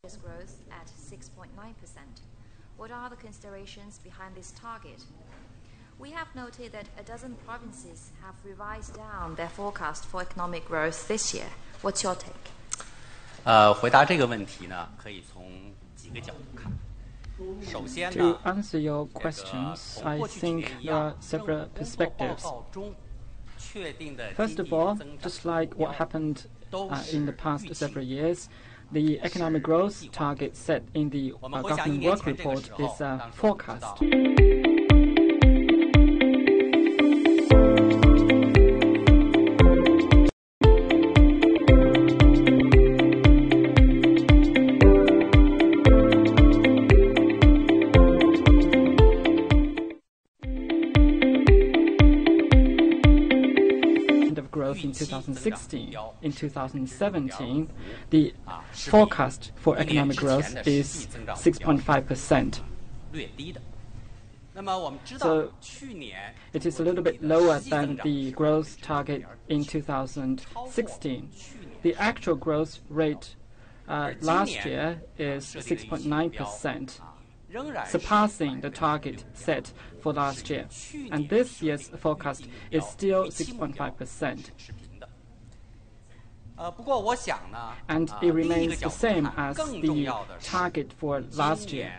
its growth at 6.9%. What are the considerations behind this target? We have noted that a dozen provinces have revised down their forecast for economic growth this year. What's your take? 回答这个问题呢，可以从几个角度看。首先呢， To answer your questions, I think there are several perspectives. First of all, just like what happened in the past several years, the economic growth target set in the government work report is a forecast. In 2016. In 2017, the forecast for economic growth is 6.5%. So it is a little bit lower than the growth target in 2016. The actual growth rate last year is 6.9%. Surpassing the target set for last year. And this year's forecast is still 6.5%. And it remains the same as the target for last year.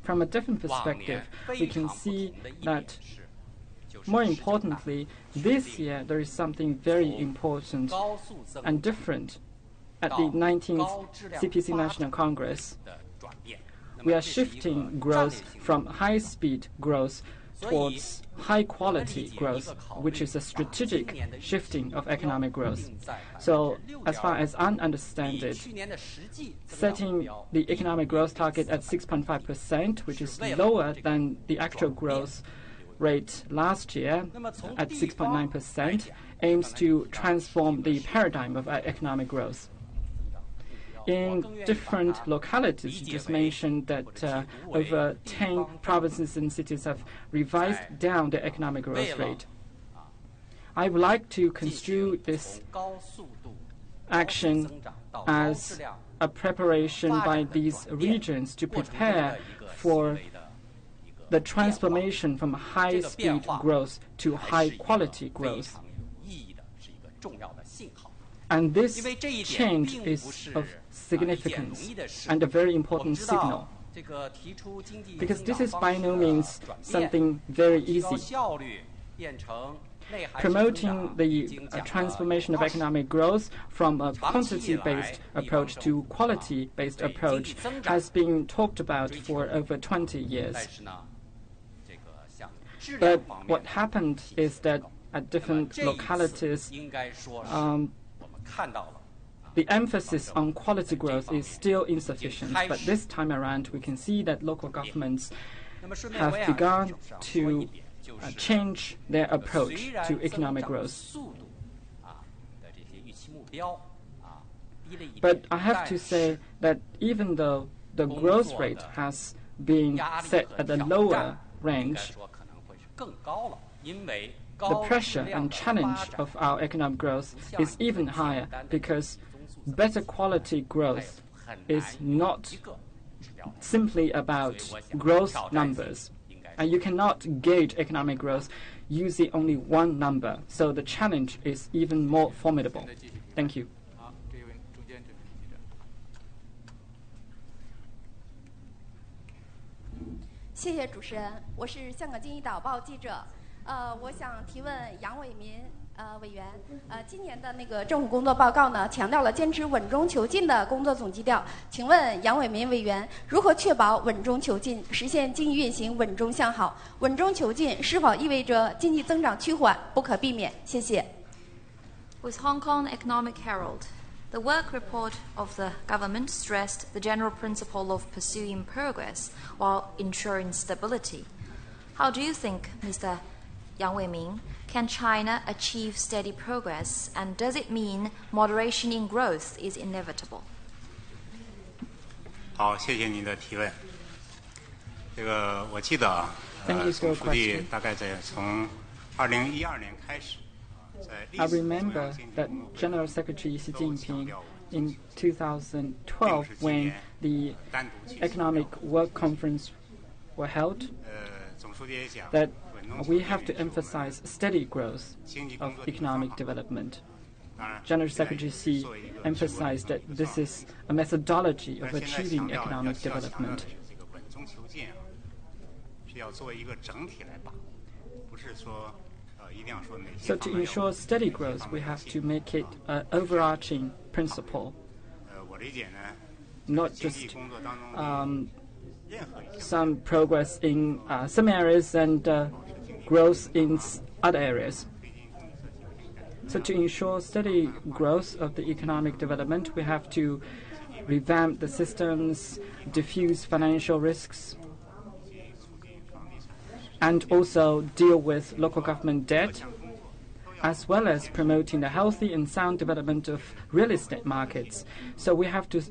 From a different perspective, we can see that, more importantly, this year there is something very important and different at the 19th CPC National Congress. We are shifting growth from high-speed growth towards high-quality growth, which is a strategic shifting of economic growth. So, as far as I understand it, setting the economic growth target at 6.5%, which is lower than the actual growth rate last year at 6.9%, aims to transform the paradigm of economic growth. In different localities, you just mentioned that over 10 provinces and cities have revised down their economic growth rate. I would like to construe this action as a preparation by these regions to prepare for the transformation from high-speed growth to high-quality growth. And this change is of significance and a very important signal, because this is by no means something very easy. Promoting the transformation of economic growth from a quantity-based approach to quality-based approach has been talked about for over 20 years. But what happened is that at different localities, the emphasis on quality growth is still insufficient. But this time around, we can see that local governments have begun to change their approach to economic growth. But I have to say that even though the growth rate has been set at a lower range, the pressure and challenge of our economic growth is even higher, because better quality growth is not simply about growth numbers. And you cannot gauge economic growth using only one number. So the challenge is even more formidable. Thank you. 谢谢主持人，我是香港经济导报记者。我想提问杨伟民委员。今年的那个政府工作报告呢，强调了坚持稳中求进的工作总基调。请问杨伟民委员，如何确保稳中求进，实现经济运行稳中向好？稳中求进是否意味着经济增长趋缓不可避免？谢谢。With Hong Kong Economic Herald, the work report of the government stressed the general principle of pursuing progress while ensuring stability. How do you think, Mr. Yang Weimin, can China achieve steady progress, and does it mean moderation in growth is inevitable? 好，谢谢您的提问。我记得总书记大概从2012年开始。 I remember that General Secretary Xi Jinping in 2012 when the Economic Work Conference were held that we have to emphasize steady growth of economic development. General Secretary Xi emphasized that this is a methodology of achieving economic development. So to ensure steady growth, we have to make it an overarching principle, not just some progress in some areas and growth in other areas. So to ensure steady growth of the economic development, we have to revamp the systems, diffuse financial risks, and also deal with local government debt, as well as promoting the healthy and sound development of real estate markets. So we have to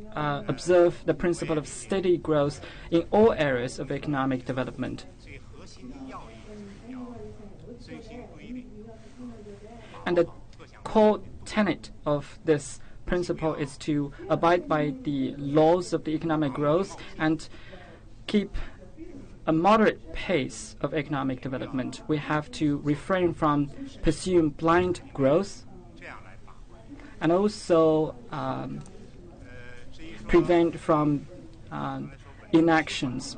observe the principle of steady growth in all areas of economic development. And the core tenet of this principle is to abide by the laws of the economic growth and keep a moderate pace of economic development. We have to refrain from pursuing blind growth and also prevent from inactions.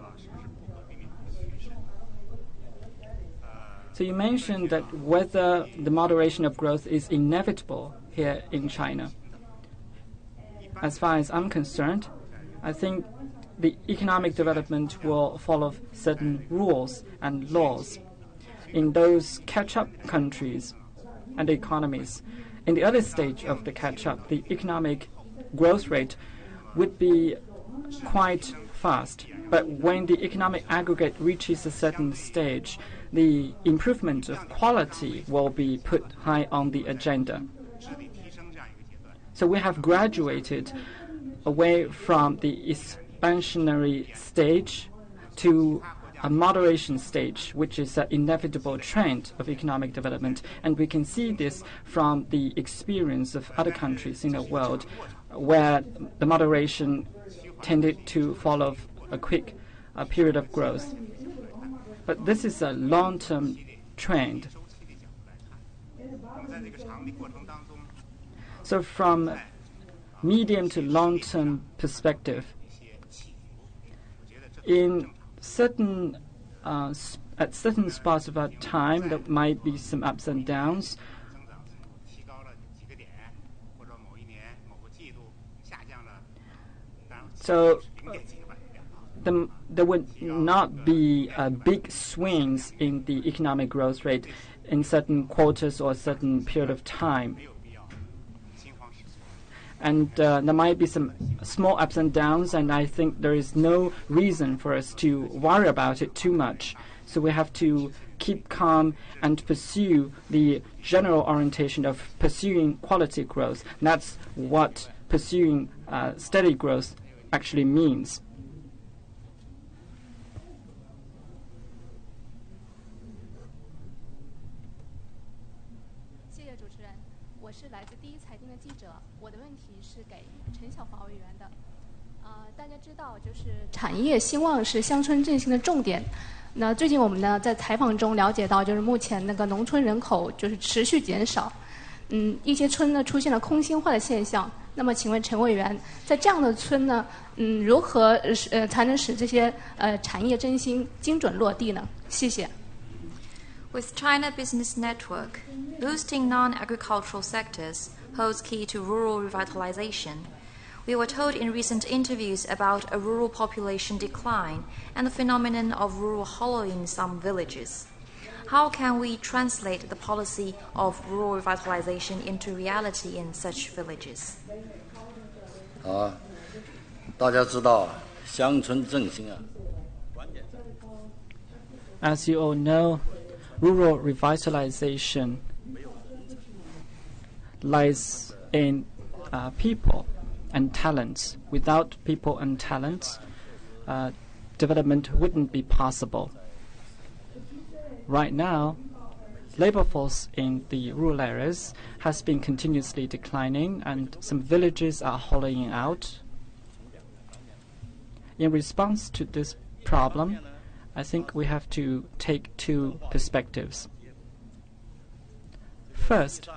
So you mentioned that whether the moderation of growth is inevitable here in China. As far as I'm concerned, I think the economic development will follow certain rules and laws. In those catch-up countries and economies, in the early stage of the catch-up, the economic growth rate would be quite fast. But when the economic aggregate reaches a certain stage, the improvement of quality will be put high on the agenda. So we have graduated away from the expansionary stage to a moderation stage, which is an inevitable trend of economic development. And we can see this from the experience of other countries in the world where the moderation tended to follow a quick period of growth. But this is a long-term trend. So from medium to long-term perspective, in certain at certain spots of our time, there might be some ups and downs. So there would not be big swings in the economic growth rate in certain quarters or a certain period of time. And there might be some small ups and downs, and I think there is no reason for us to worry about it too much. So we have to keep calm and pursue the general orientation of pursuing quality growth. And that's what pursuing steady growth actually means.那最近我们呢在采访中了解到，就是目前那个农村人口就是持续减少，一些村呢出现了空心化的现象。那么，请问陈委员，在这样的村呢，如何才能使这些产业振兴精准落地呢？谢谢。With China Business Network, boosting non-agricultural sectors holds key to rural revitalization. We were told in recent interviews about a rural population decline and the phenomenon of rural hollowing in some villages. How can we translate the policy of rural revitalization into reality in such villages? 大家知道乡村振兴啊，关键在。As you all know, rural revitalization lies in people and talents. Without people and talents, development wouldn't be possible. Right now, labor force in the rural areas has been continuously declining, and some villages are hollowing out. In response to this problem, I think we have to take two perspectives. First,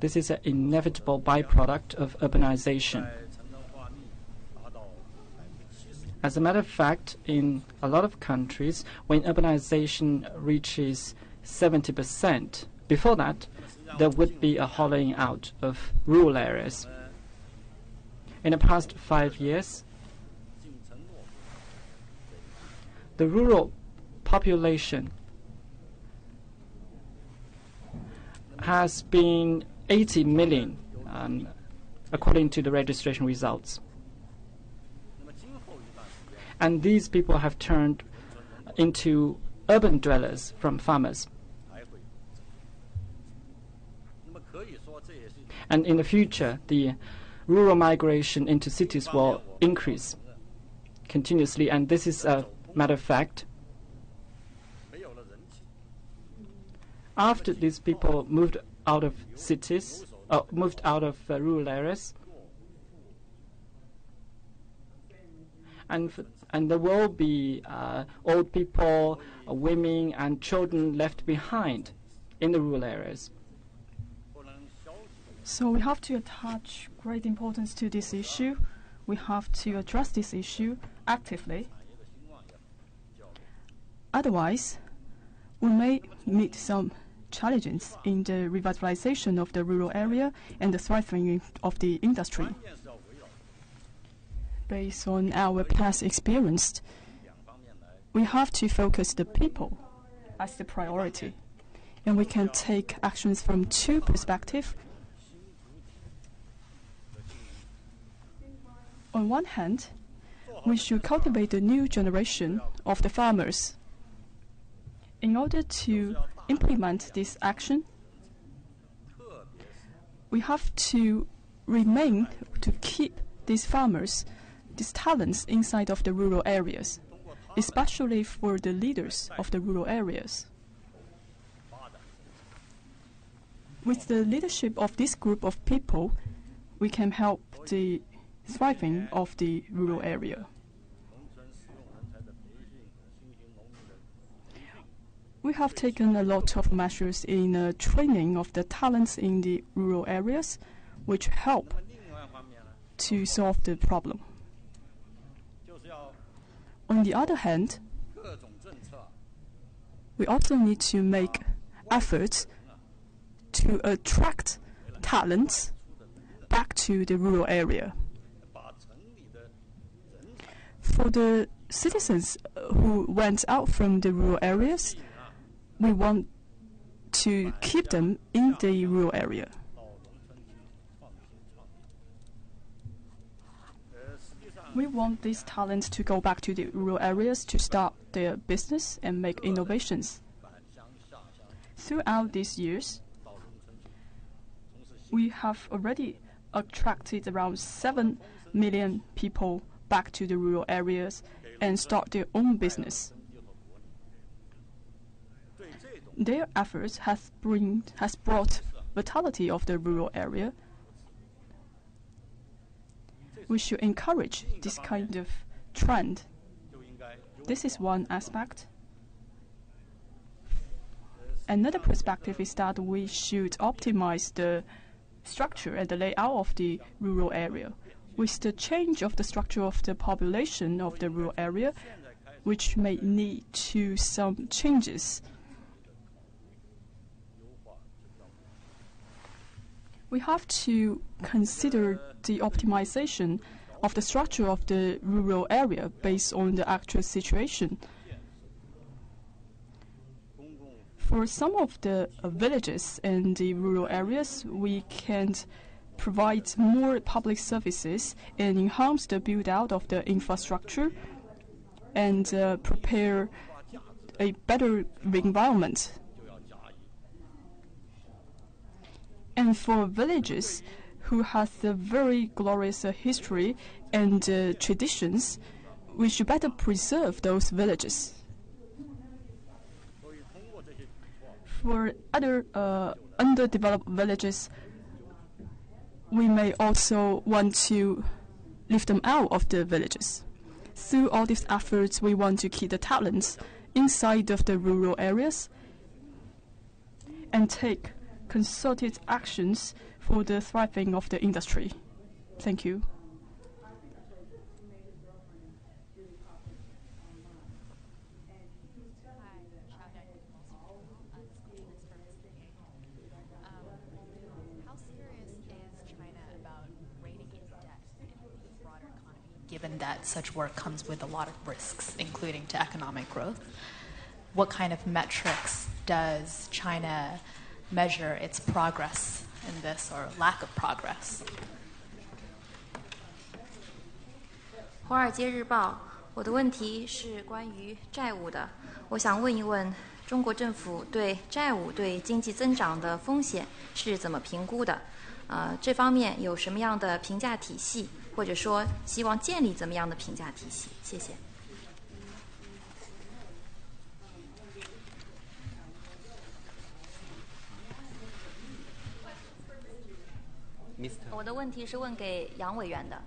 this is an inevitable byproduct of urbanization. As a matter of fact, in a lot of countries, when urbanization reaches 70%, before that, there would be a hollowing out of rural areas. In the past 5 years, the rural population has been 80 million, according to the registration results. And these people have turned into urban dwellers from farmers. And in the future, the rural migration into cities will increase continuously, and this is a matter of fact. After these people moved out of cities, moved out of rural areas, and there will be old people, women, and children left behind in the rural areas. So we have to attach great importance to this issue. We have to address this issue actively. Otherwise, we may meet some challenges in the revitalization of the rural area and the thriving of the industry. Based on our past experience, we have to focus the people as the priority. And we can take actions from two perspectives. On one hand, we should cultivate the new generation of the farmers. In order to implement this action, we have to keep these farmers, these talents inside of the rural areas, especially for the leaders of the rural areas. With the leadership of this group of people, we can help the thriving of the rural area. We have taken a lot of measures in training of the talents in the rural areas, which help to solve the problem. On the other hand, we also need to make efforts to attract talents back to the rural area. For the citizens who went out from the rural areas, we want to keep them in the rural area. We want these talents to go back to the rural areas to start their business and make innovations. Throughout these years, we have already attracted around 7 million people back to the rural areas and start their own business. Their efforts has brought vitality of the rural area. We should encourage this kind of trend. This is one aspect. Another perspective is that we should optimize the structure and the layout of the rural area. With the change of the structure of the population of the rural area, which may need to some changes. We have to consider the optimization of the structure of the rural area based on the actual situation. For some of the villages and the rural areas, we can provide more public services and enhance the build-out of the infrastructure and prepare a better environment. And for villages who have a very glorious history and traditions, we should better preserve those villages. for other underdeveloped villages, we may also want to lift them out of the villages. Through all these efforts, we want to keep the talents inside of the rural areas and take concerted actions for the thriving of the industry. Thank you. How serious is China about reining in debt in the broader economy, given that such work comes with a lot of risks, including to economic growth? What kind of metrics does China measure its progress in this or lack of progress? 华尔街日报，我的问题是关于债务的。我想问一问，中国政府对债务对经济增长的风险是怎么评估的？这方面有什么样的评价体系，或者说希望建立怎么样的评价体系？谢谢。我的问题是问给杨委员的。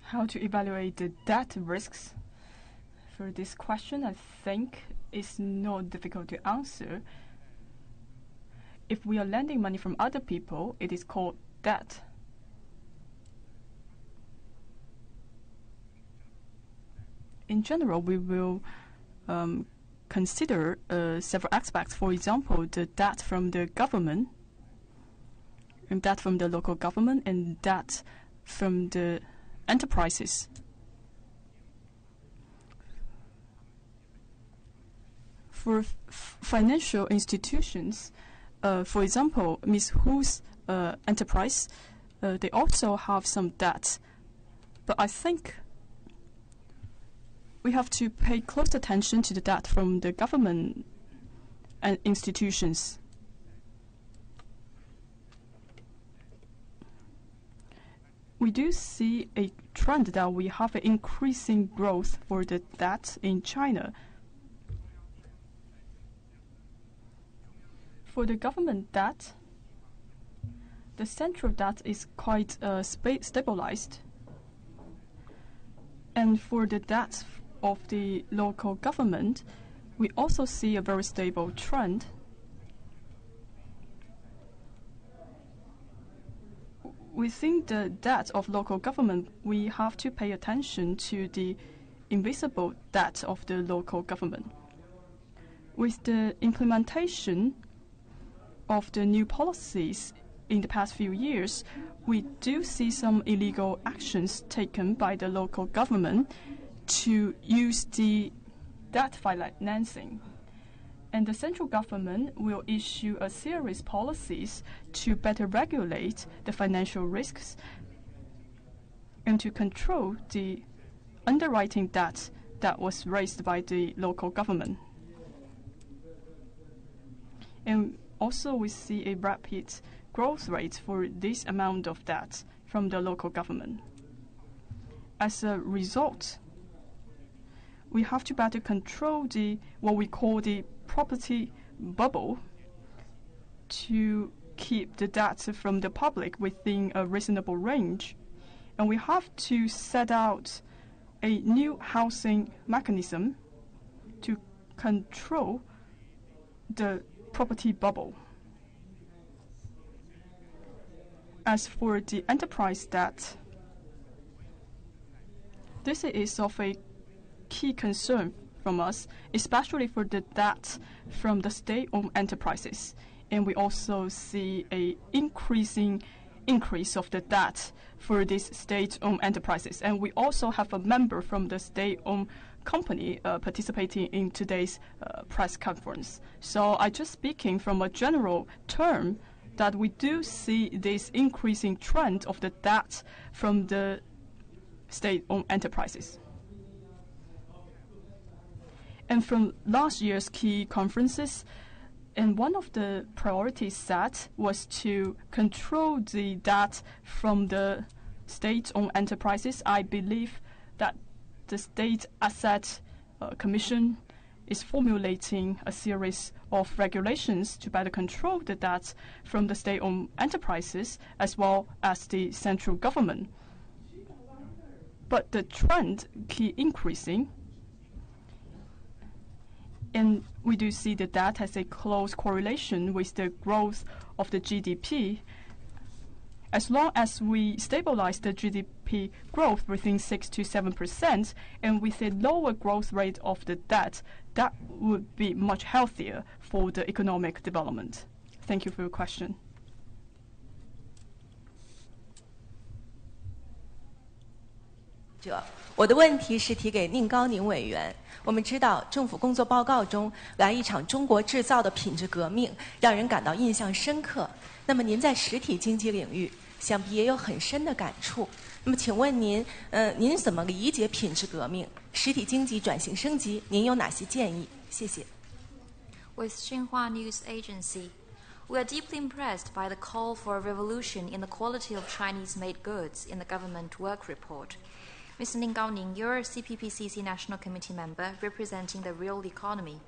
How to evaluate the debt risks? For this question, I think it's not difficult to answer. If we are lending money from other people, it is called debt. In general, we will consider several aspects. For example, the debt from the government, and debt from the local government, and debt from the enterprises. For financial institutions, for example, Ms. Hu's enterprise, they also have some debt. But I think we have to pay close attention to the debt from the government and institutions. We do see a trend that we have an increasing growth for the debt in China. For the government debt, the central debt is quite stabilized. And for the debt of the local government, we also see a very stable trend. Within the debt of local government, we have to pay attention to the invisible debt of the local government. With the implementation of the new policies in the past few years, we do see some illegal actions taken by the local government to use the debt financing. And the central government will issue a series of policies to better regulate the financial risks and to control the underwriting debt that was raised by the local government. And also we see a rapid growth rate for this amount of debt from the local government. As a result, we have to better control what we call the property bubble to keep the debt from the public within a reasonable range. And we have to set out a new housing mechanism to control the property bubble. As for the enterprise debt, this is of a key concern from us, especially for the debt from the state-owned enterprises. And we also see an increase of the debt for these state-owned enterprises. And we also have a member from the state-owned company participating in today's press conference. So I just speaking from a general term that we do see this increasing trend of the debt from the state-owned enterprises. And from last year's key conferences, and one of the priorities set was to control the debt from the state-owned enterprises. I believe that the State Asset Commission is formulating a series of regulations to better control the debt from the state-owned enterprises as well as the central government. But the trend keeps increasing, and we do see that that has a close correlation with the growth of the GDP. As long as we stabilize the GDP growth within 6 to 7%, and with a lower growth rate of the debt, that would be much healthier for the economic development. Thank you for your question. 我的问题是提给宁高宁委员。我们知道，政府工作报告中来一场中国制造的品质革命，让人感到印象深刻。那么您在实体经济领域，想必也有很深的感触。那么请问您，您怎么理解品质革命？实体经济转型升级，您有哪些建议？谢谢。With Xinhua News Agency, we are deeply impressed by the call for a revolution in the quality of Chinese-made goods in the government work report. Mr. Ning Gaoning, you're a CPPCC National Committee member representing the real economy.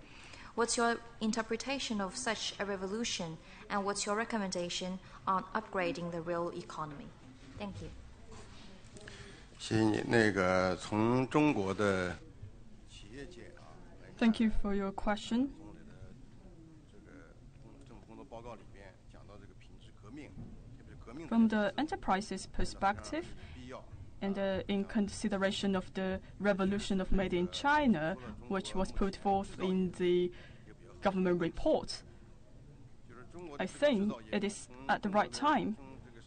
What's your interpretation of such a revolution, and what's your recommendation on upgrading the real economy? Thank you. 谢谢你。那个从中国的企业界啊 ，Thank you for your question. 从你的这个政府工作报告里边讲到这个品质革命，特别是革命。From the enterprise's perspective, and in consideration of the revolution of Made in China, which was put forth in the government report, I think it is at the right time,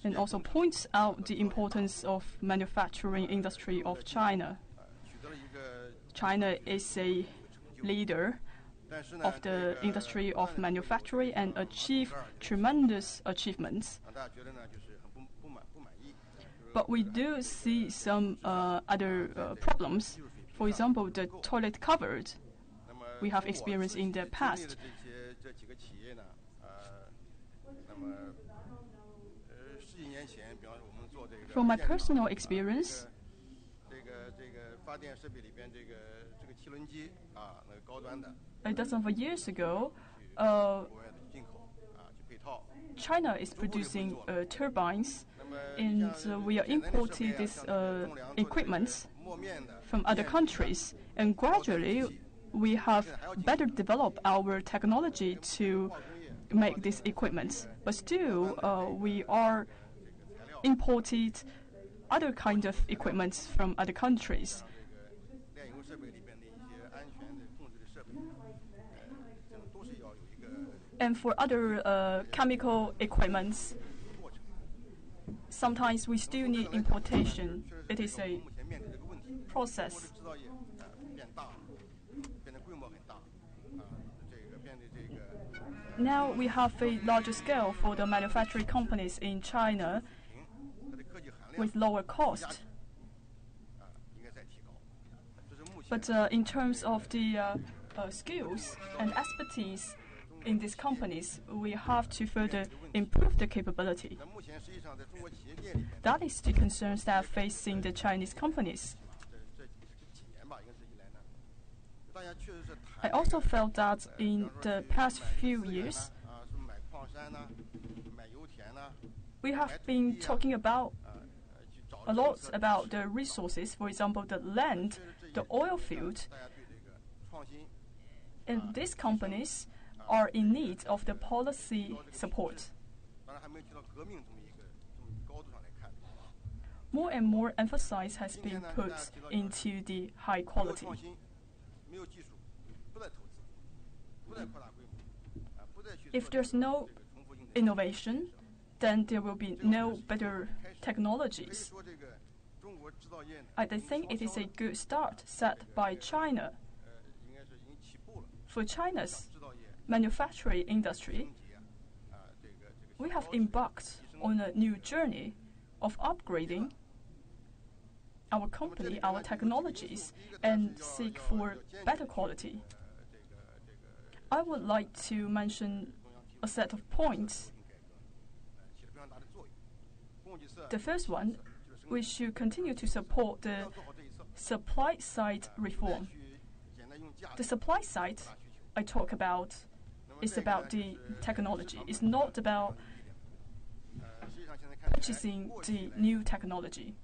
and also points out the importance of manufacturing industry of China. China is a leader of the industry of manufacturing and achieved tremendous achievements. But we do see some other problems. For example, the toilet cupboard we have experienced in the past. From my personal experience, a dozen of years ago, China is producing turbines, and we are importing this equipment from other countries. And gradually, we have better developed our technology to make this equipment. But still, we are importing other kinds of equipment from other countries. And for other chemical equipments, sometimes we still need importation. It is a process. Now we have a larger scale for the manufacturing companies in China with lower cost. But in terms of the skills and expertise in these companies, we have to further improve the capability. That is the concerns that are facing the Chinese companies. I also felt that in the past few years, we have been talking about a lot about the resources, for example, the land, the oil field, and these companies are in need of the policy support. More and more emphasis has been put into the high quality. If there's no innovation, then there will be no better technologies. I think it is a good start set by China. For China's manufacturing industry, we have embarked on a new journey of upgrading our company, our technologies, and seek for better quality. I would like to mention a set of points. The first one, we should continue to support the supply side reform. The supply side I talk about is about the technology. It's not about purchasing the new technology.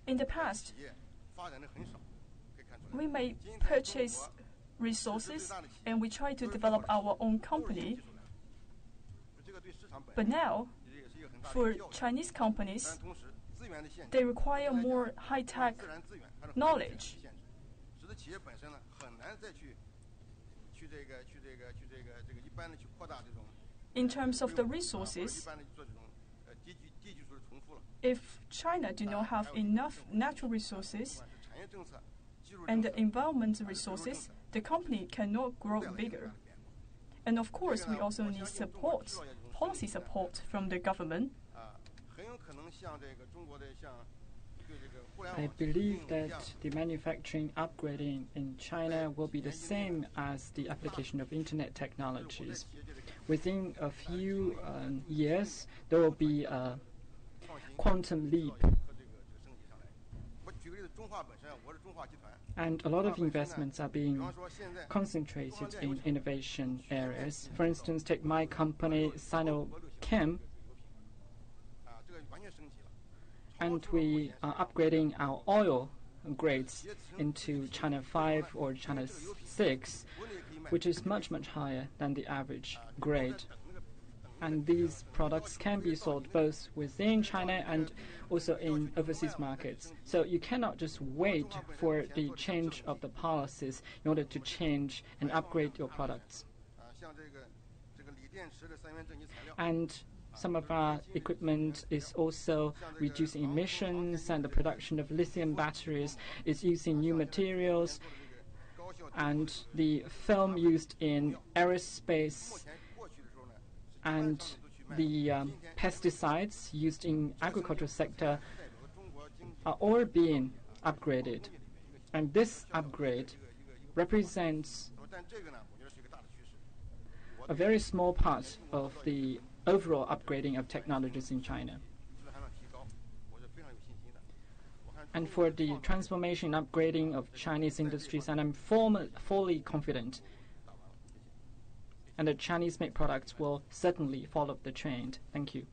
In the past, we may purchase resources and we try to develop our own company. But now, for Chinese companies, they require more high-tech knowledge. In terms of the resources, if China do not have enough natural resources and the environment resources, the company cannot grow bigger. And of course, we also need support, policy support from the government. I believe that the manufacturing upgrading in China will be the same as the application of internet technologies. Within a few years, there will be a quantum leap. And a lot of investments are being concentrated in innovation areas. For instance, take my company, Sinochem, and we are upgrading our oil grades into China 5 or China 6, which is much, much higher than the average grade. And these products can be sold both within China and also in overseas markets. So you cannot just wait for the change of the policies in order to change and upgrade your products. And some of our equipment is also reducing emissions, and the production of lithium batteries is using new materials, and the film used in aerospace and the pesticides used in agricultural sector are all being upgraded. And this upgrade represents a very small part of the overall upgrading of technologies in China. And for the transformation and upgrading of Chinese industries, and I'm fully confident, and the Chinese-made products will certainly follow the trend. Thank you.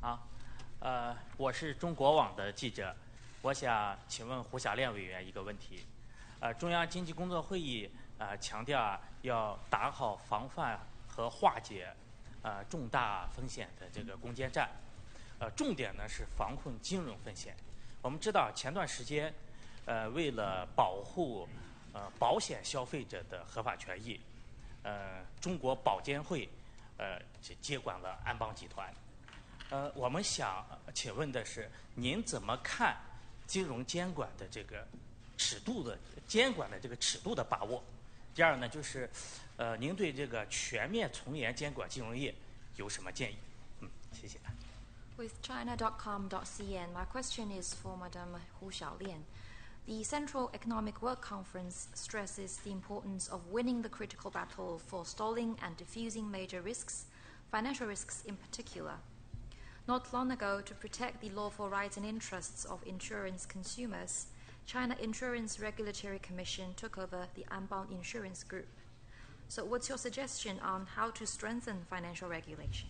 Ah. 我是中国网的记者，我想请问胡小练委员一个问题。中央经济工作会议强调要打好防范和化解重大风险的这个攻坚战，重点呢是防控金融风险。我们知道前段时间，为了保护保险消费者的合法权益，中国保监会接管了安邦集团。我们想请问的是，您怎么看金融监管的这个尺度的监管的这个尺度的把握？第二呢，就是您对这个全面从严监管金融业有什么建议？谢谢。With China.com.cn, my question is for Madame Hu Xiaolian. The Central Economic Work Conference stresses the importance of winning the critical battle for stalling and diffusing major risks, financial risks in particular. Not long ago, to protect the lawful rights and interests of insurance consumers, China Insurance Regulatory Commission took over the Anbang Insurance Group. So what's your suggestion on how to strengthen financial regulation?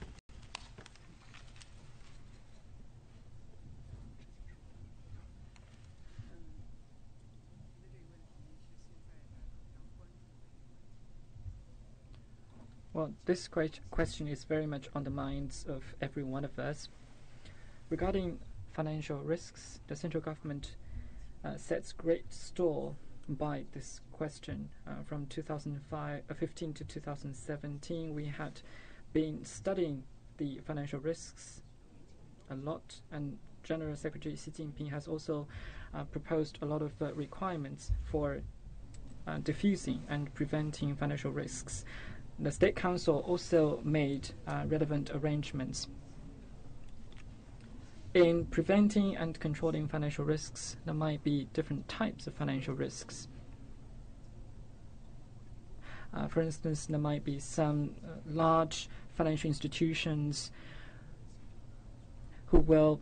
Well, this question is very much on the minds of every one of us. Regarding financial risks, the central government sets great store by this question. From 2015 to 2017, we had been studying the financial risks a lot, and General Secretary Xi Jinping has also proposed a lot of requirements for diffusing and preventing financial risks. The State Council also made relevant arrangements. In preventing and controlling financial risks, there might be different types of financial risks. For instance, there might be some large financial institutions who will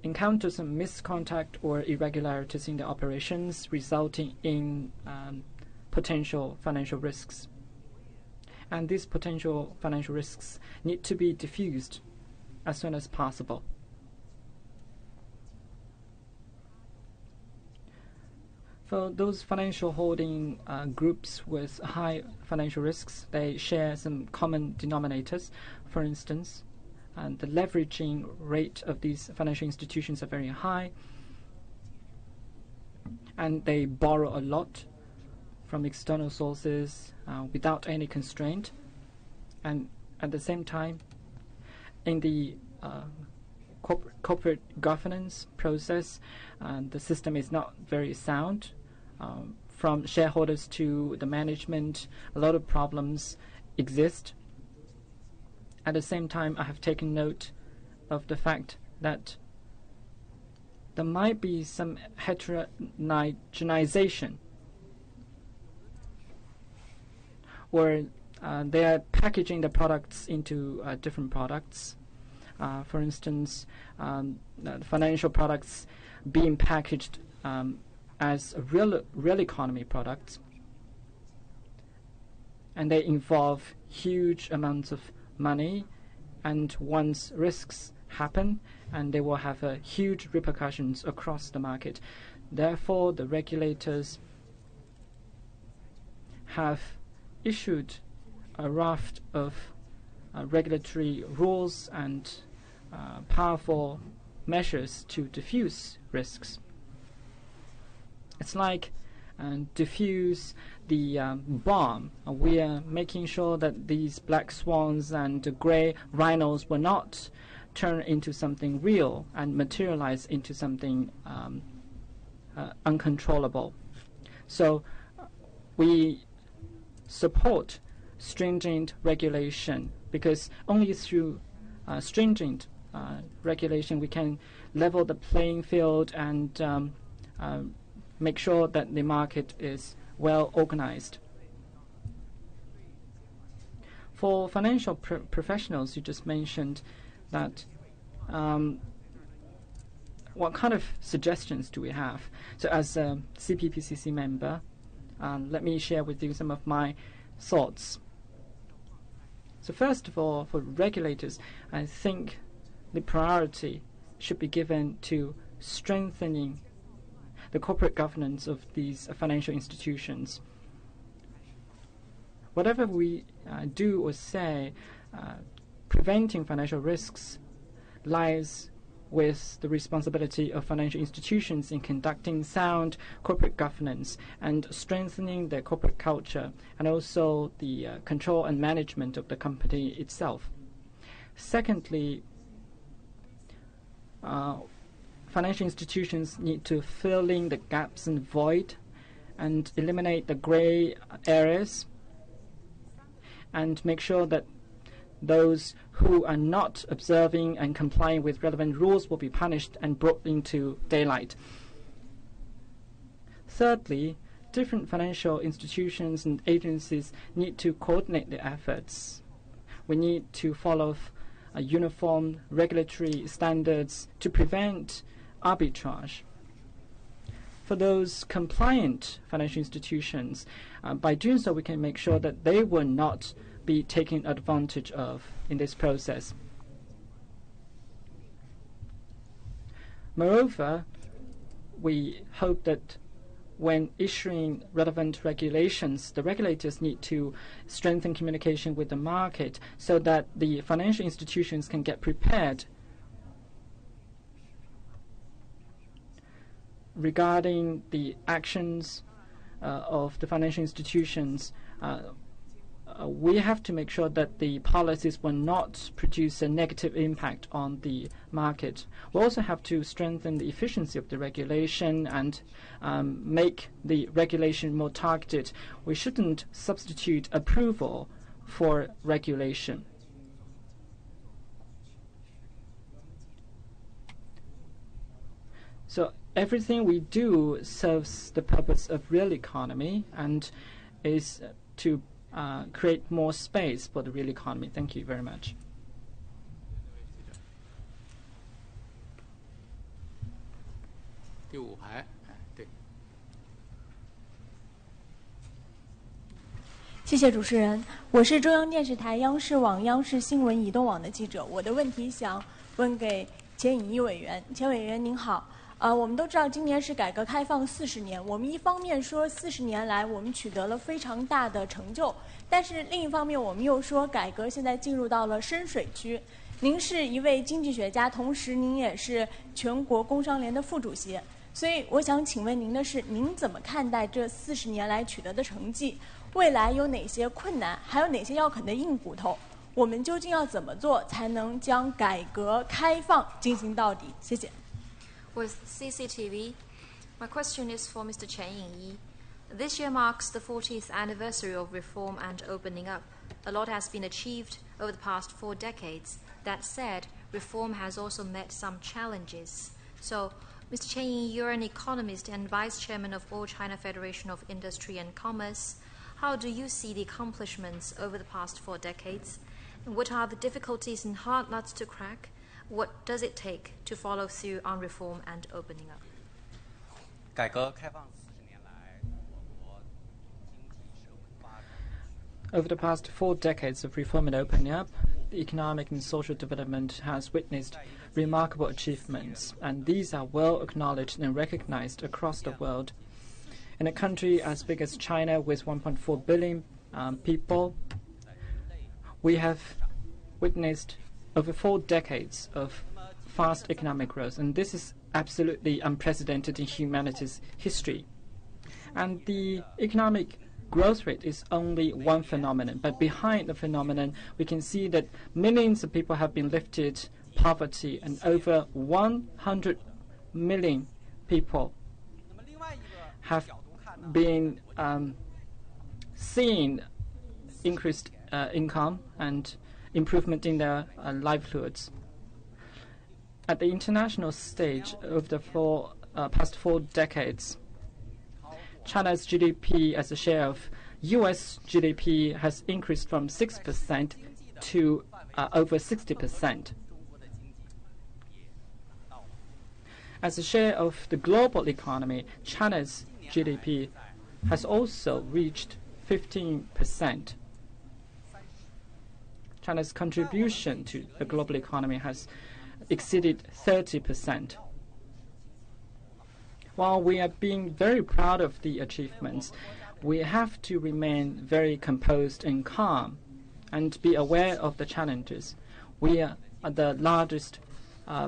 encounter some misconduct or irregularities in their operations, resulting in potential financial risks. And these potential financial risks need to be diffused as soon as possible. For those financial holding groups with high financial risks, they share some common denominators. For instance, the leveraging rate of these financial institutions are very high, and they borrow a lot from external sources without any constraint. And at the same time, in the corporate governance process, the system is not very sound. From shareholders to the management, a lot of problems exist. At the same time, I have taken note of the fact that there might be some heterogenization, where they are packaging the products into different products. For instance, financial products being packaged as real economy products, and they involve huge amounts of money, and once risks happen, and they will have huge repercussions across the market. Therefore, the regulators have issued a raft of regulatory rules and powerful measures to diffuse risks. It's like diffuse the bomb. We are making sure that these black swans and gray rhinos will not turn into something real and materialize into something uncontrollable. So we support stringent regulation, because only through stringent regulation we can level the playing field and make sure that the market is well organized. For financial professionals, you just mentioned that what kind of suggestions do we have? So as a CPPCC member, let me share with you some of my thoughts. So first of all, for regulators, I think the priority should be given to strengthening the corporate governance of these financial institutions. Whatever we do or say, preventing financial risks lies with the responsibility of financial institutions in conducting sound corporate governance and strengthening their corporate culture, and also the control and management of the company itself. Secondly, financial institutions need to fill in the gaps and void and eliminate the gray areas and make sure that those who are not observing and complying with relevant rules will be punished and brought into daylight. Thirdly, different financial institutions and agencies need to coordinate their efforts. We need to follow uniform regulatory standards to prevent arbitrage. For those compliant financial institutions, by doing so, we can make sure that they will not be taken advantage of in this process. Moreover, we hope that when issuing relevant regulations, the regulators need to strengthen communication with the market so that the financial institutions can get prepared regarding the actions of the financial institutions we have to make sure that the policies will not produce a negative impact on the market. We also have to strengthen the efficiency of the regulation and make the regulation more targeted. We shouldn't substitute approval for regulation. So everything we do serves the purpose of real economy and is to create more space for the real economy. Thank you very much. Diu排，对。谢谢主持人，我是中央电视台央视网、央视新闻移动网的记者。我的问题想问给钱颖一委员。钱委员您好。我们都知道今年是改革开放40年，我们一方面说40年来我们取得了非常大的成就，但是另一方面我们又说改革现在进入到了深水区。您是一位经济学家，同时您也是全国工商联的副主席，所以我想请问您的是，您怎么看待这40年来取得的成绩？未来有哪些困难，还有哪些要啃的硬骨头？我们究竟要怎么做才能将改革开放进行到底？谢谢。With CCTV, my question is for Mr. Chen Yingyi. This year marks the 40th anniversary of reform and opening up. A lot has been achieved over the past 4 decades. That said, reform has also met some challenges. So, Mr. Chen Yingyi, you're an economist and vice chairman of All China Federation of Industry and Commerce. How do you see the accomplishments over the past 4 decades? And what are the difficulties and hard nuts to crack? What does it take to follow through on reform and opening up? 改革开放40年来，我国经济社会发展。 Over the past 4 decades of reform and opening up, the economic and social development has witnessed remarkable achievements, and these are well acknowledged and recognized across the world. In a country as big as China with 1.4 billion people, we have witnessed over 4 decades of fast economic growth, and this is absolutely unprecedented in humanity's history. And the economic growth rate is only one phenomenon, but behind the phenomenon, we can see that millions of people have been lifted poverty, and over 100 million people have been seeing increased income and improvement in their livelihoods. At the international stage, over the past 4 decades, China's GDP as a share of U.S. GDP has increased from 6% to over 60%. As a share of the global economy, China's GDP has also reached 15%. China's contribution to the global economy has exceeded 30%. While we are being very proud of the achievements, we have to remain very composed and calm and be aware of the challenges. We are the largest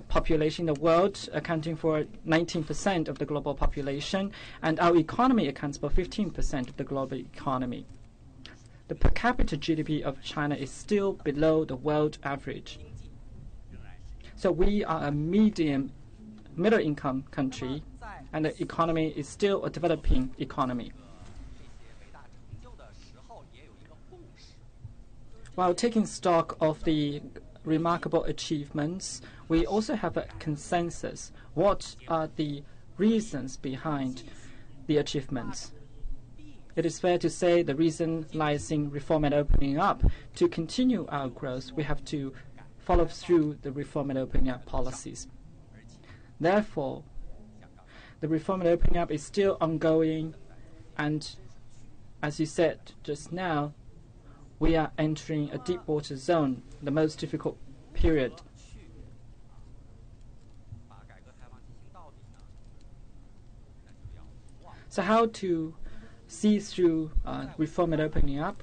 population in the world, accounting for 19% of the global population, and our economy accounts for 15% of the global economy. The per capita GDP of China is still below the world average. So we are a middle-income country, and the economy is still a developing economy. While taking stock of the remarkable achievements, we also have a consensus. What are the reasons behind the achievements? It is fair to say the reason lies in reform and opening up. To continue our growth, we have to follow through the reform and opening up policies. Therefore, the reform and opening up is still ongoing, and as you said just now, we are entering a deep water zone, the most difficult period. So how to see through reform and opening up?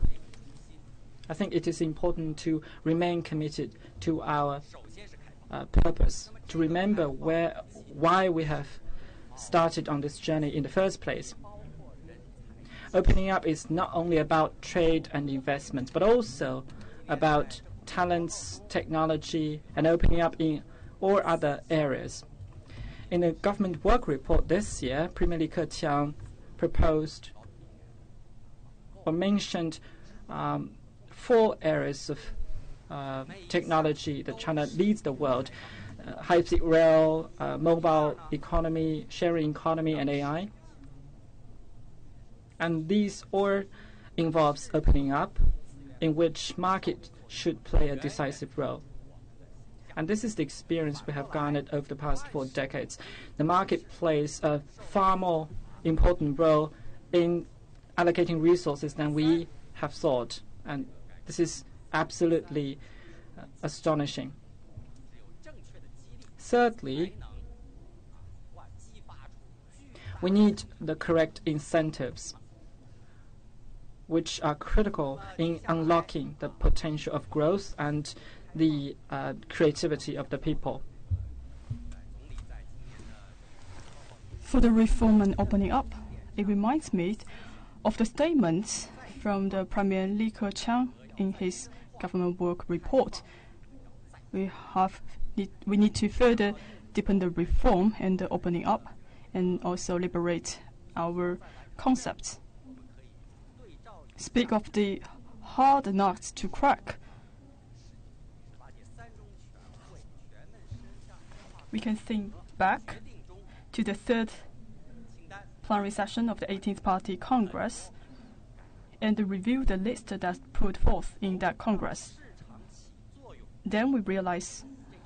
I think it is important to remain committed to our purpose, to remember why we have started on this journey in the first place. Opening up is not only about trade and investments, but also about talents, technology, and opening up in all other areas. In the government work report this year, Premier Li Keqiang proposed or mentioned 4 areas of technology that China leads the world: high-speed rail, mobile economy, sharing economy, and AI. And these all involves opening up, in which market should play a decisive role. And this is the experience we have garnered over the past 4 decades. The market plays a far more important role in allocating resources than we have thought. And this is absolutely astonishing. Thirdly, we need the correct incentives, which are critical in unlocking the potential of growth and the creativity of the people. For the reform and opening up, it reminds me of the statements from the Premier Li Keqiang in his government work report. We need to further deepen the reform and the opening up, and also liberate our concepts. Speak of the hard nuts to crack. We can think back to the 3rd plenary session of the 18th Party Congress and review the list that's put forth in that Congress. Then we realize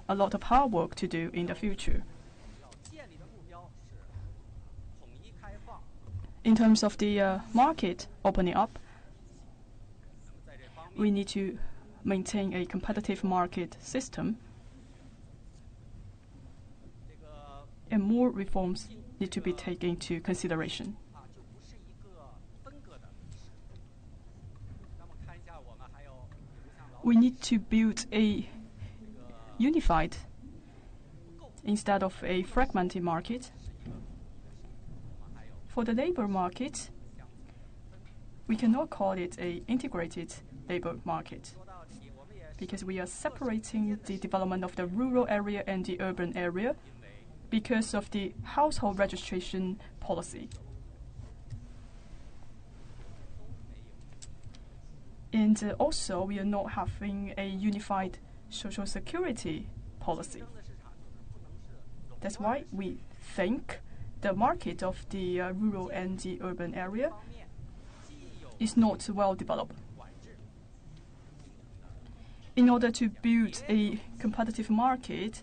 a lot of hard work to do in the future. In terms of the market opening up, we need to maintain a competitive market system, and more reforms need to be taken into consideration. We need to build a unified instead of a fragmented market. For the labor market, we cannot call it an integrated labor market, because we are separating the development of the rural area and the urban area because of the household registration policy. And also, we are not having a unified social security policy. That's why we think the market of the rural and the urban area is not well developed. In order to build a competitive market,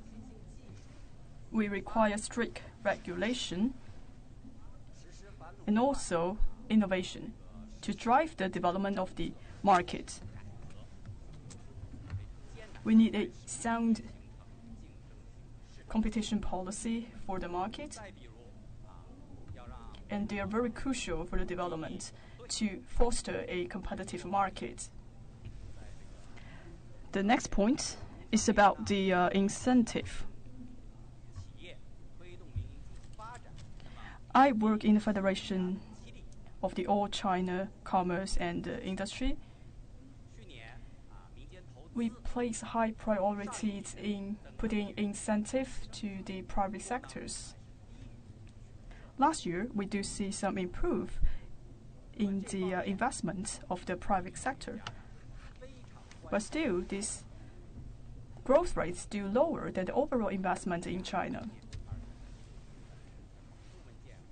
we require strict regulation and also innovation to drive the development of the market. We need a sound competition policy for the market, and they are very crucial for the development to foster a competitive market. The next point is about the incentive. I work in the Federation of the All China Commerce and Industry. We place high priorities in putting incentive to the private sectors. Last year, we do see some improve in the investment of the private sector. But still, this growth rate is still lower than the overall investment in China.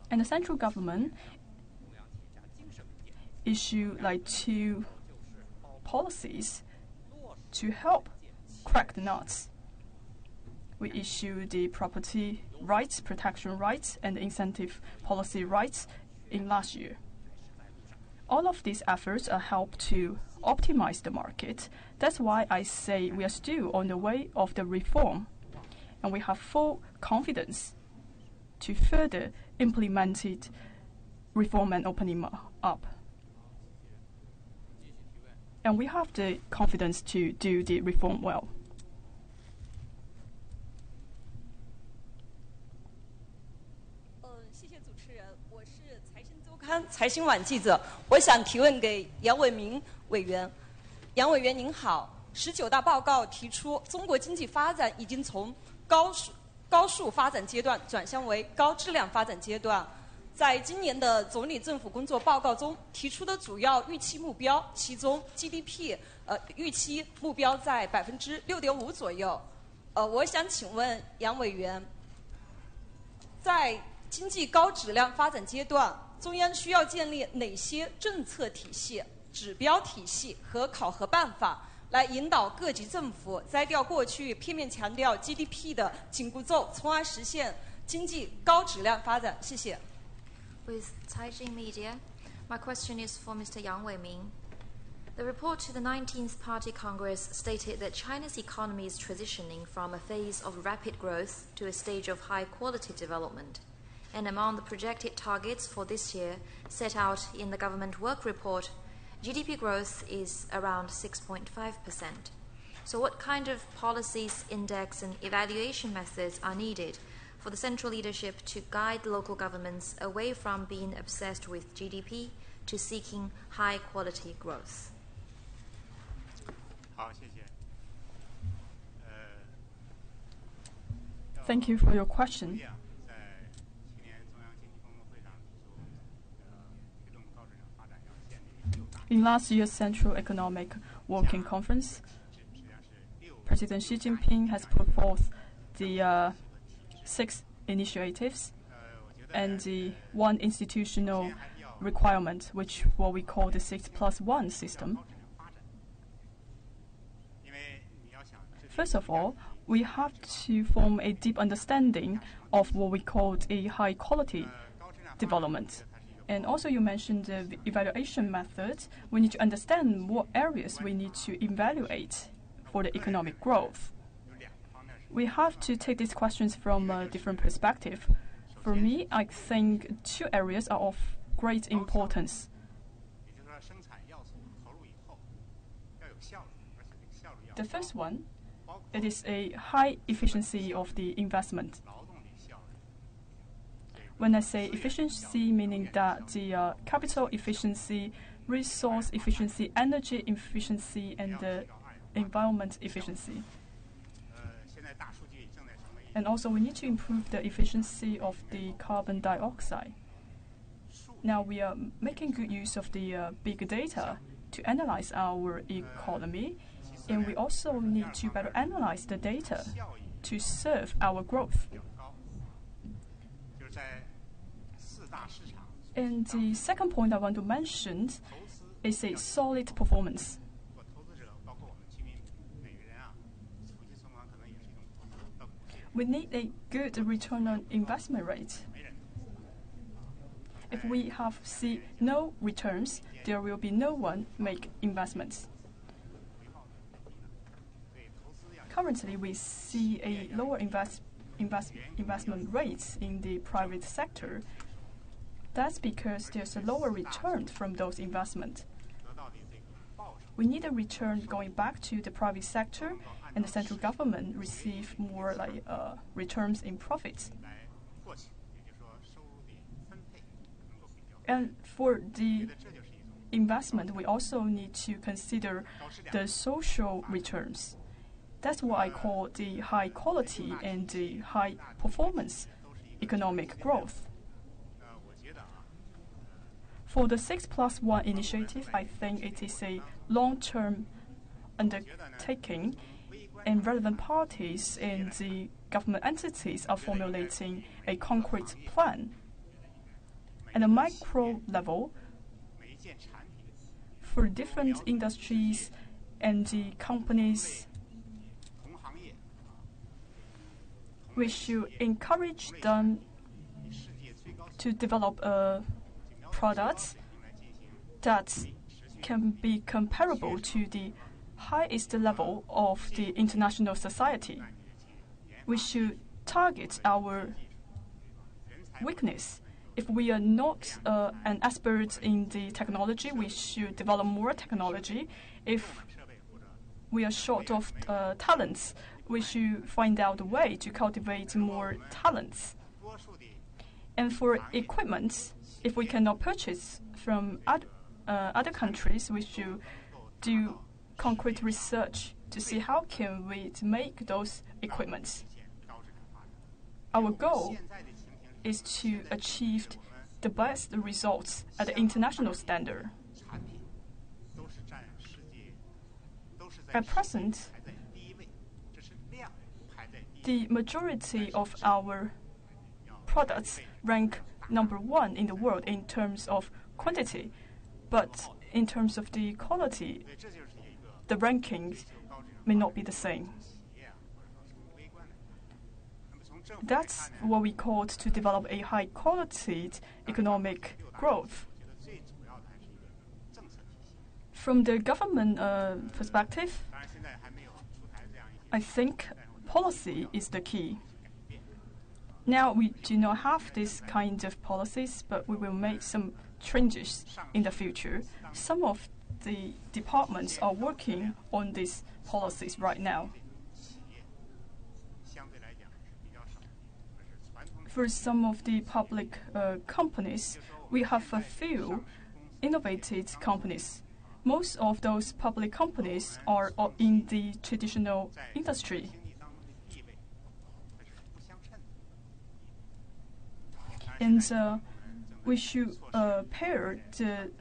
And the central government issue like 2 policies to help crack the nuts. We issue the property rights, protection rights, and incentive policy rights in last year. All of these efforts are help to optimize the market. That's why I say we are still on the way of the reform, and we have full confidence to further implement it, reform and opening up. And we have the confidence to do the reform well. 谢谢主持人，我是财新周刊财新网记者，我想提问给杨伟明委员。杨委员您好，19大报告提出，中国经济发展已经从高速发展阶段转向为高质量发展阶段。在今年的总理政府工作报告中提出的主要预期目标，其中 GDP 预期目标在6.5%左右。我想请问杨委员，在经济高质量发展阶段，中央需要建立哪些政策体系、指标体系和考核办法，来引导各级政府摘掉过去片面强调 GDP 的紧箍咒，从而实现经济高质量发展？谢谢。With Caixin Media, my question is for Mr. Yang Weiming. The report to the 19th Party Congress stated that China's economy is transitioning from a phase of rapid growth to a stage of high-quality development. And among the projected targets for this year set out in the government work report, GDP growth is around 6.5%. So what kind of policies, index, and evaluation methods are needed for the central leadership to guide local governments away from being obsessed with GDP to seeking high-quality growth? 好，谢谢。Thank you for your question. In last year's Central Economic Working Conference, President Xi Jinping has put forth the 6 initiatives and the 1 institutional requirement, which what we call the 6+1 system. First of all, we have to form a deep understanding of what we call a high-quality development. And also you mentioned the evaluation methods. We need to understand what areas we need to evaluate for the economic growth. We have to take these questions from a different perspective. For me, I think 2 areas are of great importance. The first one, it is a high efficiency of the investment. When I say efficiency, meaning that the capital efficiency, resource efficiency, energy efficiency, and the environment efficiency. And also we need to improve the efficiency of the carbon dioxide. Now we are making good use of the big data to analyze our economy, and we also need to better analyze the data to serve our growth. And the second point I want to mention is a solid performance. We need a good return on investment rate. If we see no returns, there will be no one make investments. Currently, we see a lower investment rates in the private sector. That's because there's a lower return from those investments. We need a return going back to the private sector, and the central government receive more like returns in profits. And for the investment, we also need to consider the social returns. That's what I call the high quality and the high performance economic growth. For the 6+1 initiative, I think it is a long-term undertaking, and relevant parties and the government entities are formulating a concrete plan. At a micro level, for different industries and the companies, we should encourage them to develop products that can be comparable to the highest level of the international society. We should target our weakness. If we are not an expert in the technology, we should develop more technology. If we are short of talents, we should find out a way to cultivate more talents. And for equipment, if we cannot purchase from other countries, we should do concrete research to see how can we make those equipments. Our goal is to achieve the best results at the international standard. At present, the majority of our products rank #1 in the world in terms of quantity, but in terms of the quality, the rankings may not be the same. That's what we call to develop a high-quality economic growth. From the government perspective, I think policy is the key. Now we do not have this kind of policies, but we will make some changes in the future. Some of the departments are working on these policies right now. For some of the public companies, we have a few innovative companies. Most of those public companies are in the traditional industry. And we should pair the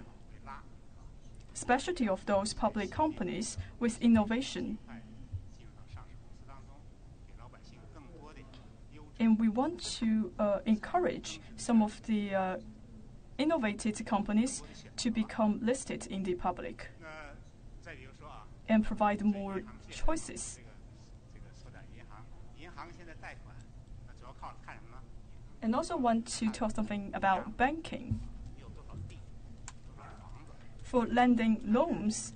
specialty of those public companies with innovation. And we want to encourage some of the innovative companies to become listed in the public and provide more choices. And also want to talk something about banking. For lending loans,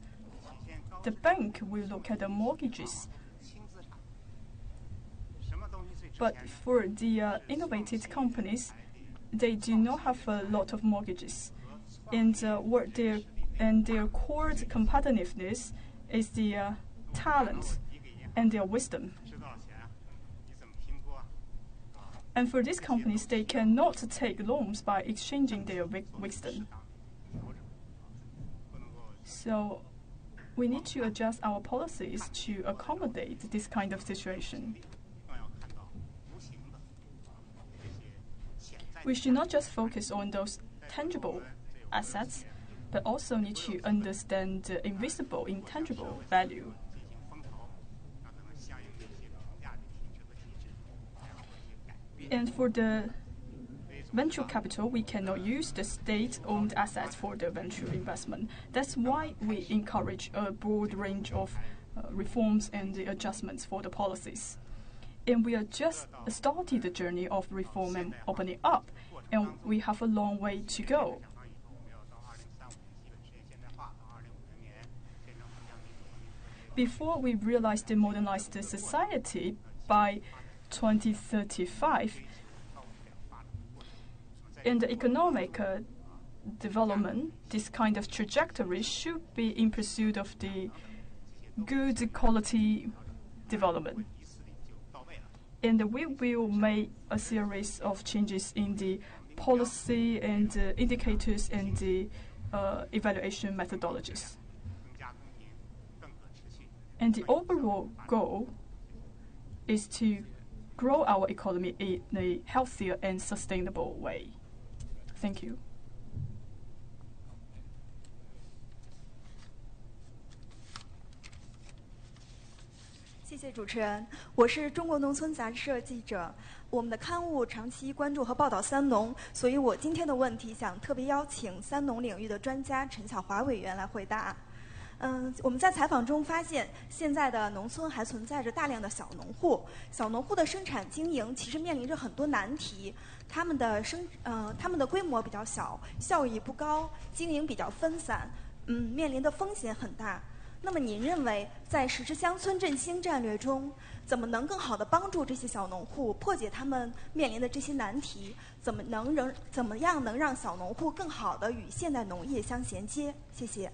the bank will look at the mortgages. But for the innovative companies, they do not have a lot of mortgages. And their core competitiveness is the talent and their wisdom. And for these companies, they cannot take loans by exchanging their wisdom. So we need to adjust our policies to accommodate this kind of situation. We should not just focus on those tangible assets, but also need to understand the invisible, intangible value. And for the venture capital, we cannot use the state-owned assets for the venture investment. That's why we encourage a broad range of reforms and the adjustments for the policies. And we are just started the journey of reform and opening up, and we have a long way to go. Before we realize the modernized society by 2035, in the economic development, this kind of trajectory should be in pursuit of the good quality development. And we will make a series of changes in the policy and indicators and the evaluation methodologies. And the overall goal is to grow our economy in a healthier and sustainable way. Thank you. 谢谢主持人，我是中国农村杂志社记者。我们的刊物长期关注和报道三农，所以我今天的问题想特别邀请三农领域的专家陈晓华委员来回答。我们在采访中发现，现在的农村还存在着大量的小农户。小农户的生产经营其实面临着很多难题，他们的规模比较小，效益不高，经营比较分散，面临的风险很大。那么您认为，在实施乡村振兴战略中，怎么能更好地帮助这些小农户破解他们面临的这些难题？怎么样能让小农户更好地与现代农业相衔接？谢谢。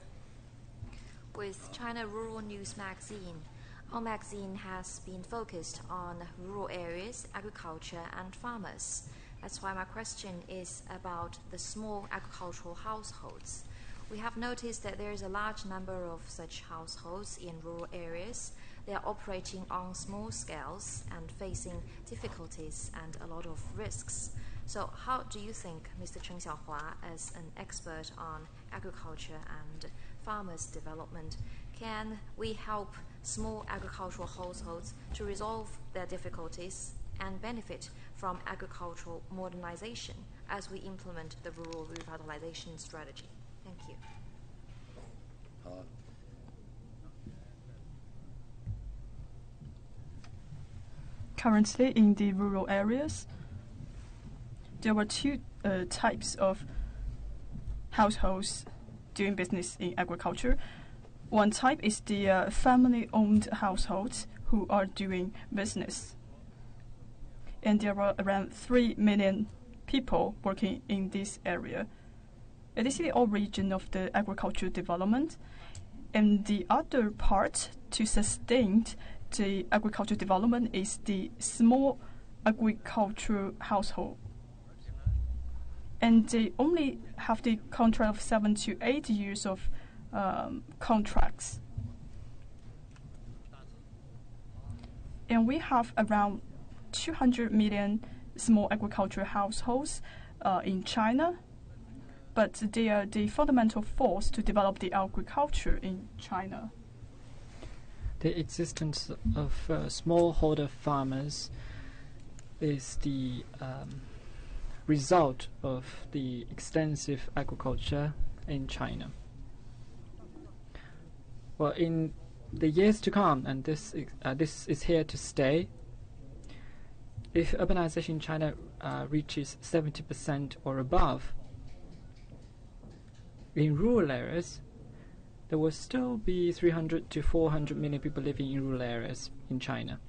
With China Rural News magazine, our magazine has been focused on rural areas, agriculture and farmers. That's why my question is about the small agricultural households. We have noticed that there is a large number of such households in rural areas. They are operating on small scales and facing difficulties and a lot of risks. So how do you think, Mr. Chen Xiaohua, as an expert on agriculture and farmers' development, can we help small agricultural households to resolve their difficulties and benefit from agricultural modernization as we implement the rural revitalization strategy? Thank you. Currently, in the rural areas, there were two types of households doing business in agriculture. One type is the family-owned households who are doing business. And there are around 3 million people working in this area. It is the origin of the agricultural development. And the other part to sustain the agricultural development is the small agricultural household. And they only have the contract of 7 to 8 years of contracts. And we have around 200 million small agricultural households in China, but they are the fundamental force to develop the agriculture in China. The existence of smallholder farmers is the result of the extensive agriculture in China. Well, in the years to come, and this is here to stay, if urbanization in China reaches 70% or above, in rural areas, there will still be 300 to 400 million people living in rural areas in China.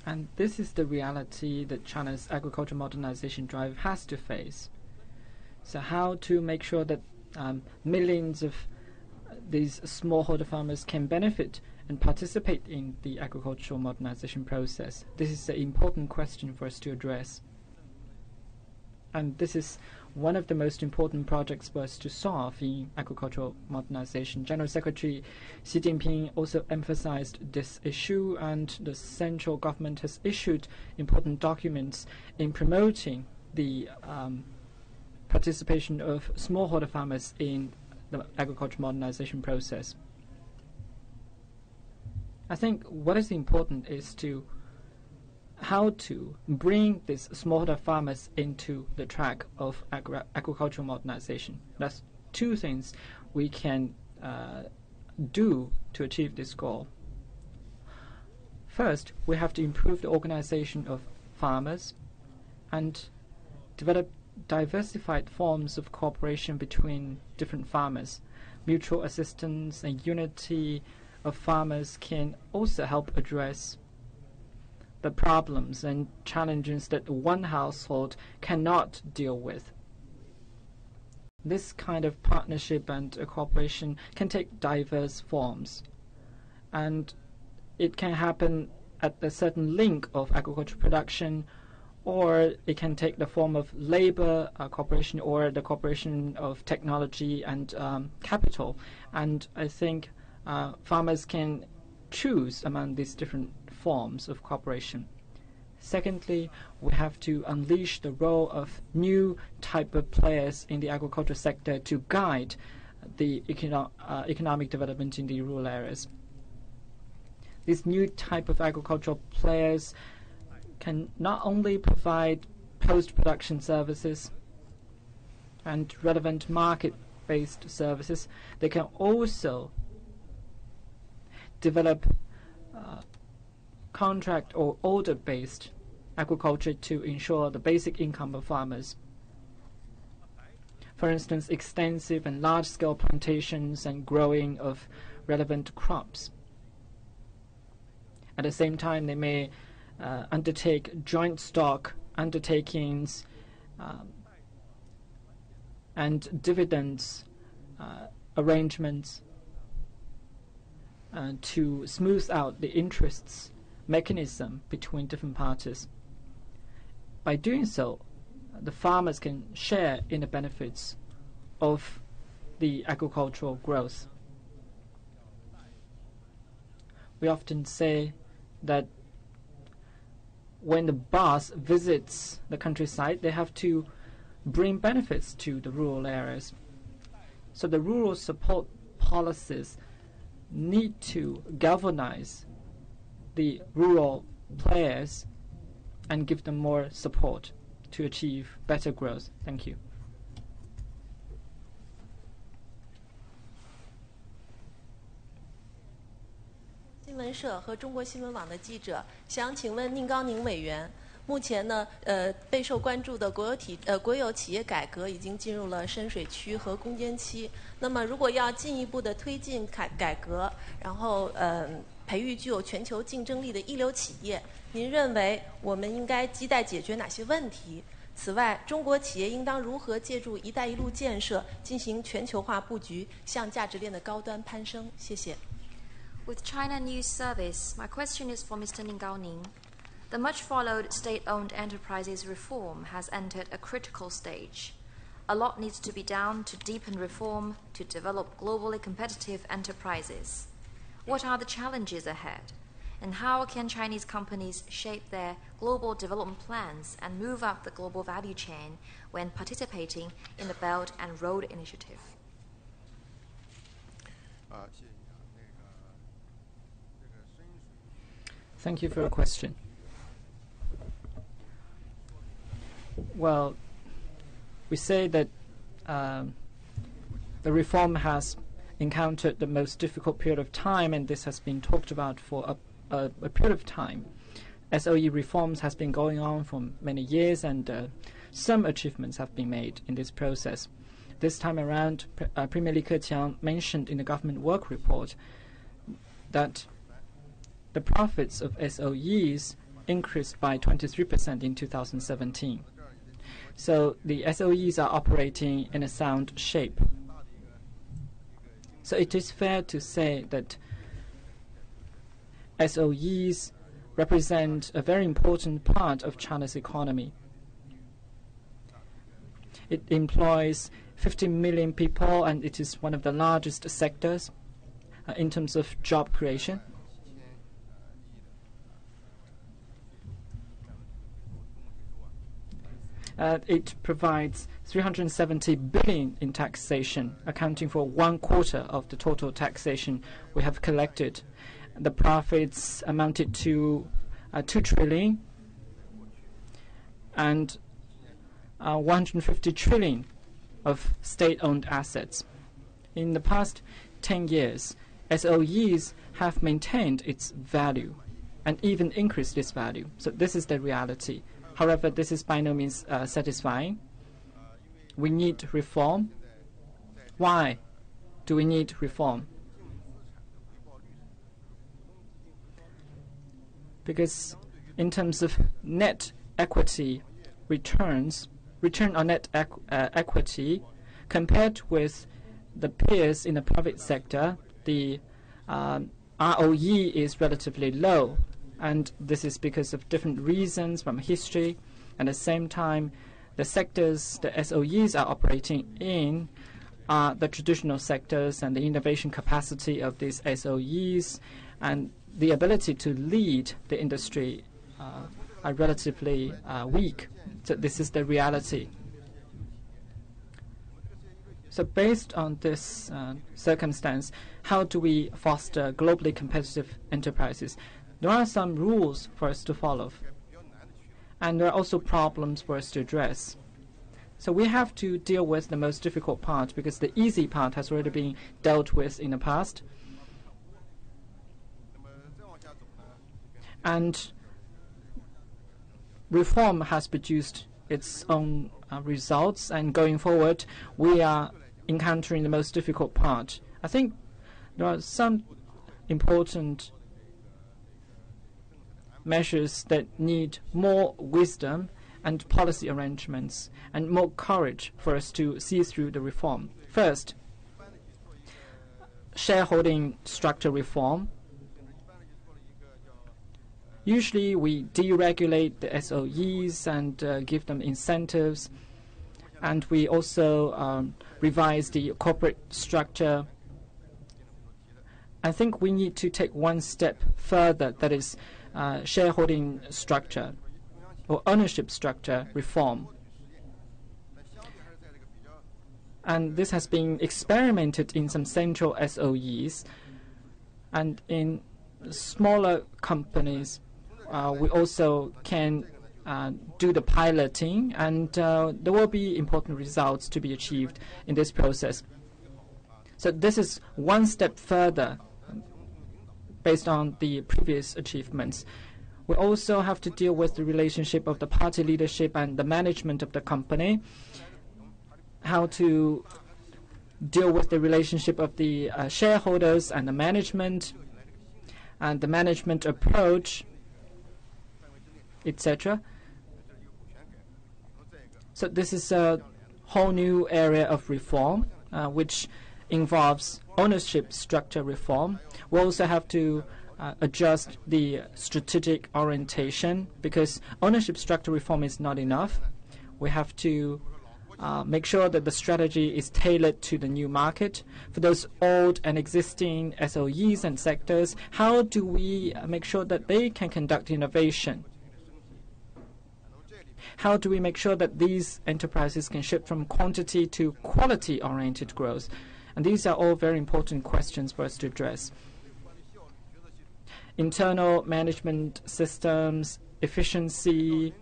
And this is the reality that China's agricultural modernization drive has to face. So how to make sure that millions of these smallholder farmers can benefit and participate in the agricultural modernization process? This is an important question for us to address. And this is one of the most important projects for us to solve in agricultural modernization. General Secretary Xi Jinping also emphasized this issue, and the central government has issued important documents in promoting the participation of smallholder farmers in the agricultural modernization process. I think what is important is how to bring these smallholder farmers into the track of agricultural modernization. That's two things we can do to achieve this goal. First, we have to improve the organization of farmers and develop diversified forms of cooperation between different farmers. Mutual assistance and unity of farmers can also help address the problems and challenges that one household cannot deal with. This kind of partnership and cooperation can take diverse forms, and it can happen at a certain link of agricultural production, or it can take the form of labor cooperation, or the cooperation of technology and capital. And I think farmers can choose among these different forms of cooperation. Secondly, we have to unleash the role of new type of players in the agricultural sector to guide the economic development in the rural areas. These new type of agricultural players can not only provide post-production services and relevant market-based services, they can also develop contract or order-based agriculture to ensure the basic income of farmers. For instance, extensive and large-scale plantations and growing of relevant crops. At the same time, they may undertake joint stock undertakings and dividends arrangements. to smooth out the interests mechanism between different parties. By doing so, the farmers can share in the benefits of the agricultural growth. We often say that when the boss visits the countryside, they have to bring benefits to the rural areas. So the rural support policies need to galvanize the rural players and give them more support to achieve better growth. Thank you. 新闻社和中国新闻网的记者想请问宁高宁委员，目前呢，备受关注的国有企业改革已经进入了深水区和攻坚期。那么，如果要进一步的推进改革，然后培育具有全球竞争力的一流企业，您认为我们应该亟待解决哪些问题？此外，中国企业应当如何借助“一带一路”建设进行全球化布局，向价值链的高端攀升？谢谢。 With China News Service, my question is for Mr. Ning Gaoning. The much-followed state-owned enterprises reform has entered a critical stage. A lot needs to be done to deepen reform to develop globally competitive enterprises. What are the challenges ahead? And how can Chinese companies shape their global development plans and move up the global value chain when participating in the Belt and Road Initiative? Thank you for your question. Well, we say that the reform has encountered the most difficult period of time, and this has been talked about for a period of time. SOE reforms has been going on for many years, and some achievements have been made in this process. This time around, Premier Li Keqiang mentioned in the government work report that the profits of SOEs increased by 23% in 2017. So the SOEs are operating in a sound shape. So it is fair to say that SOEs represent a very important part of China's economy. It employs 50 million people, and it is one of the largest sectors in terms of job creation. It provides 370 billion in taxation, accounting for 1/4 of the total taxation we have collected. The profits amounted to 2 trillion and 150 trillion of state-owned assets. In the past 10 years, SOEs have maintained its value and even increased its value. So this is the reality. However, this is by no means satisfying. We need reform. Why do we need reform? Because in terms of net equity returns, return on net equity, compared with the peers in the private sector, the ROE is relatively low. And this is because of different reasons from history. At the same time, the sectors the SOEs are operating in are the traditional sectors, and the innovation capacity of these SOEs and the ability to lead the industry are relatively weak. So this is the reality. So based on this circumstance, how do we foster globally competitive enterprises? There are some rules for us to follow, and there are also problems for us to address. So we have to deal with the most difficult part, because the easy part has already been dealt with in the past. And reform has produced its own results, and going forward, we are encountering the most difficult part. I think there are some important measures that need more wisdom and policy arrangements and more courage for us to see through the reform. First, shareholding structure reform. Usually we deregulate the SOEs and give them incentives, and we also revise the corporate structure. I think we need to take one step further, that is shareholding structure or ownership structure reform. And this has been experimented in some central SOEs, and in smaller companies we also can do the piloting, and there will be important results to be achieved in this process. So this is one step further based on the previous achievements. We also have to deal with the relationship of the party leadership and the management of the company, how to deal with the relationship of the shareholders and the management approach, etc. So this is a whole new area of reform which involves ownership structure reform. We also have to adjust the strategic orientation, because ownership structure reform is not enough. We have to make sure that the strategy is tailored to the new market. For those old and existing SOEs and sectors, how do we make sure that they can conduct innovation? How do we make sure that these enterprises can shift from quantity to quality-oriented growth? And these are all very important questions for us to address. Internal management systems, efficiency,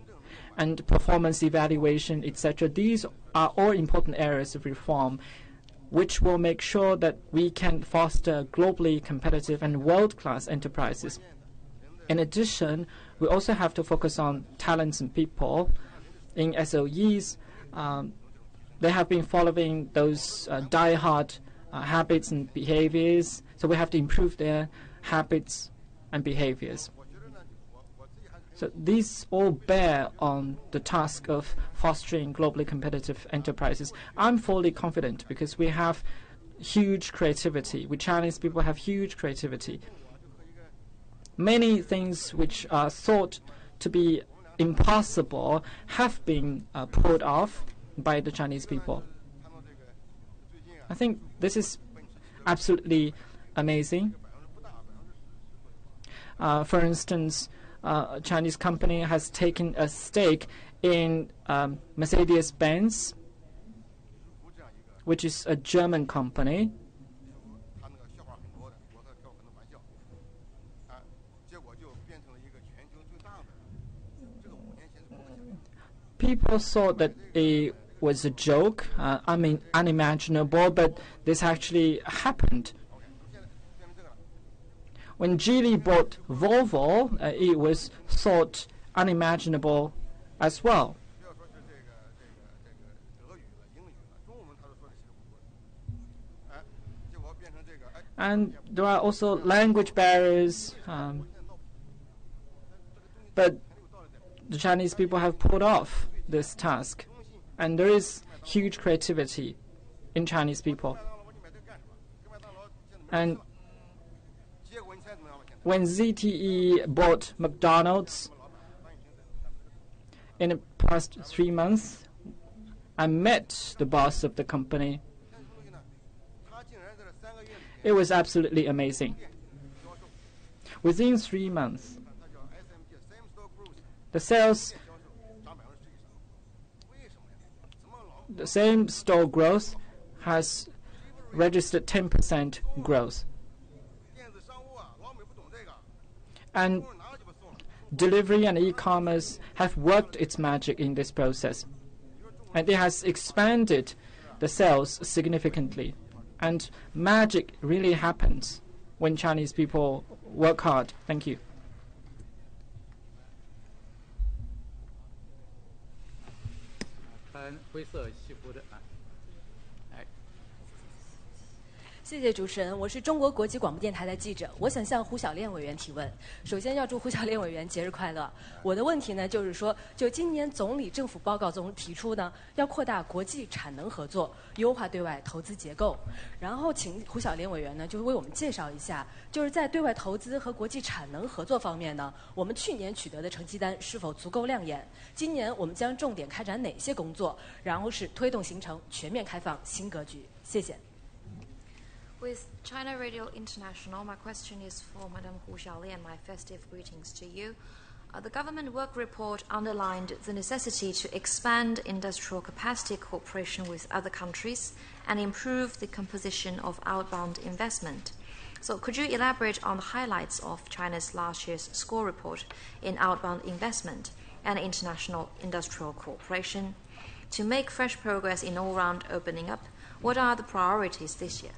and performance evaluation, etc. These are all important areas of reform which will make sure that we can foster globally competitive and world-class enterprises. In addition, we also have to focus on talents and people. In SOEs, they have been following those die-hard habits and behaviors, so we have to improve their habits and behaviors. So these all bear on the task of fostering globally competitive enterprises. I'm fully confident because we have huge creativity. We Chinese people have huge creativity. Many things which are thought to be impossible have been pulled off by the Chinese people. I think this is absolutely amazing. For instance, a Chinese company has taken a stake in Mercedes-Benz, which is a German company. People thought that it was a joke, unimaginable, but this actually happened. When Geely bought Volvo, it was thought unimaginable as well. And there are also language barriers, but the Chinese people have pulled off this task, and there is huge creativity in Chinese people. And when ZTE bought McDonald's in the past 3 months, I met the boss of the company. It was absolutely amazing. Within 3 months, the sales, the same store growth has registered 10% growth. And delivery and e-commerce have worked its magic in this process. And it has expanded the sales significantly. And magic really happens when Chinese people work hard. Thank you. 谢谢主持人，我是中国国际广播电台的记者，我想向胡小练委员提问。首先要祝胡小练委员节日快乐。我的问题呢，就是说，就今年总理政府报告中提出呢，要扩大国际产能合作，优化对外投资结构。然后请胡小练委员呢，就为我们介绍一下，就是在对外投资和国际产能合作方面呢，我们去年取得的成绩单是否足够亮眼？今年我们将重点开展哪些工作？然后是推动形成全面开放新格局。谢谢。With China Radio International, my question is for Madam Hu Xiaoli, and my festive greetings to you. The government work report underlined the necessity to expand industrial capacity cooperation with other countries and improve the composition of outbound investment. So could you elaborate on the highlights of China's last year's score report in outbound investment and international industrial cooperation? To make fresh progress in all-round opening up, what are the priorities this year?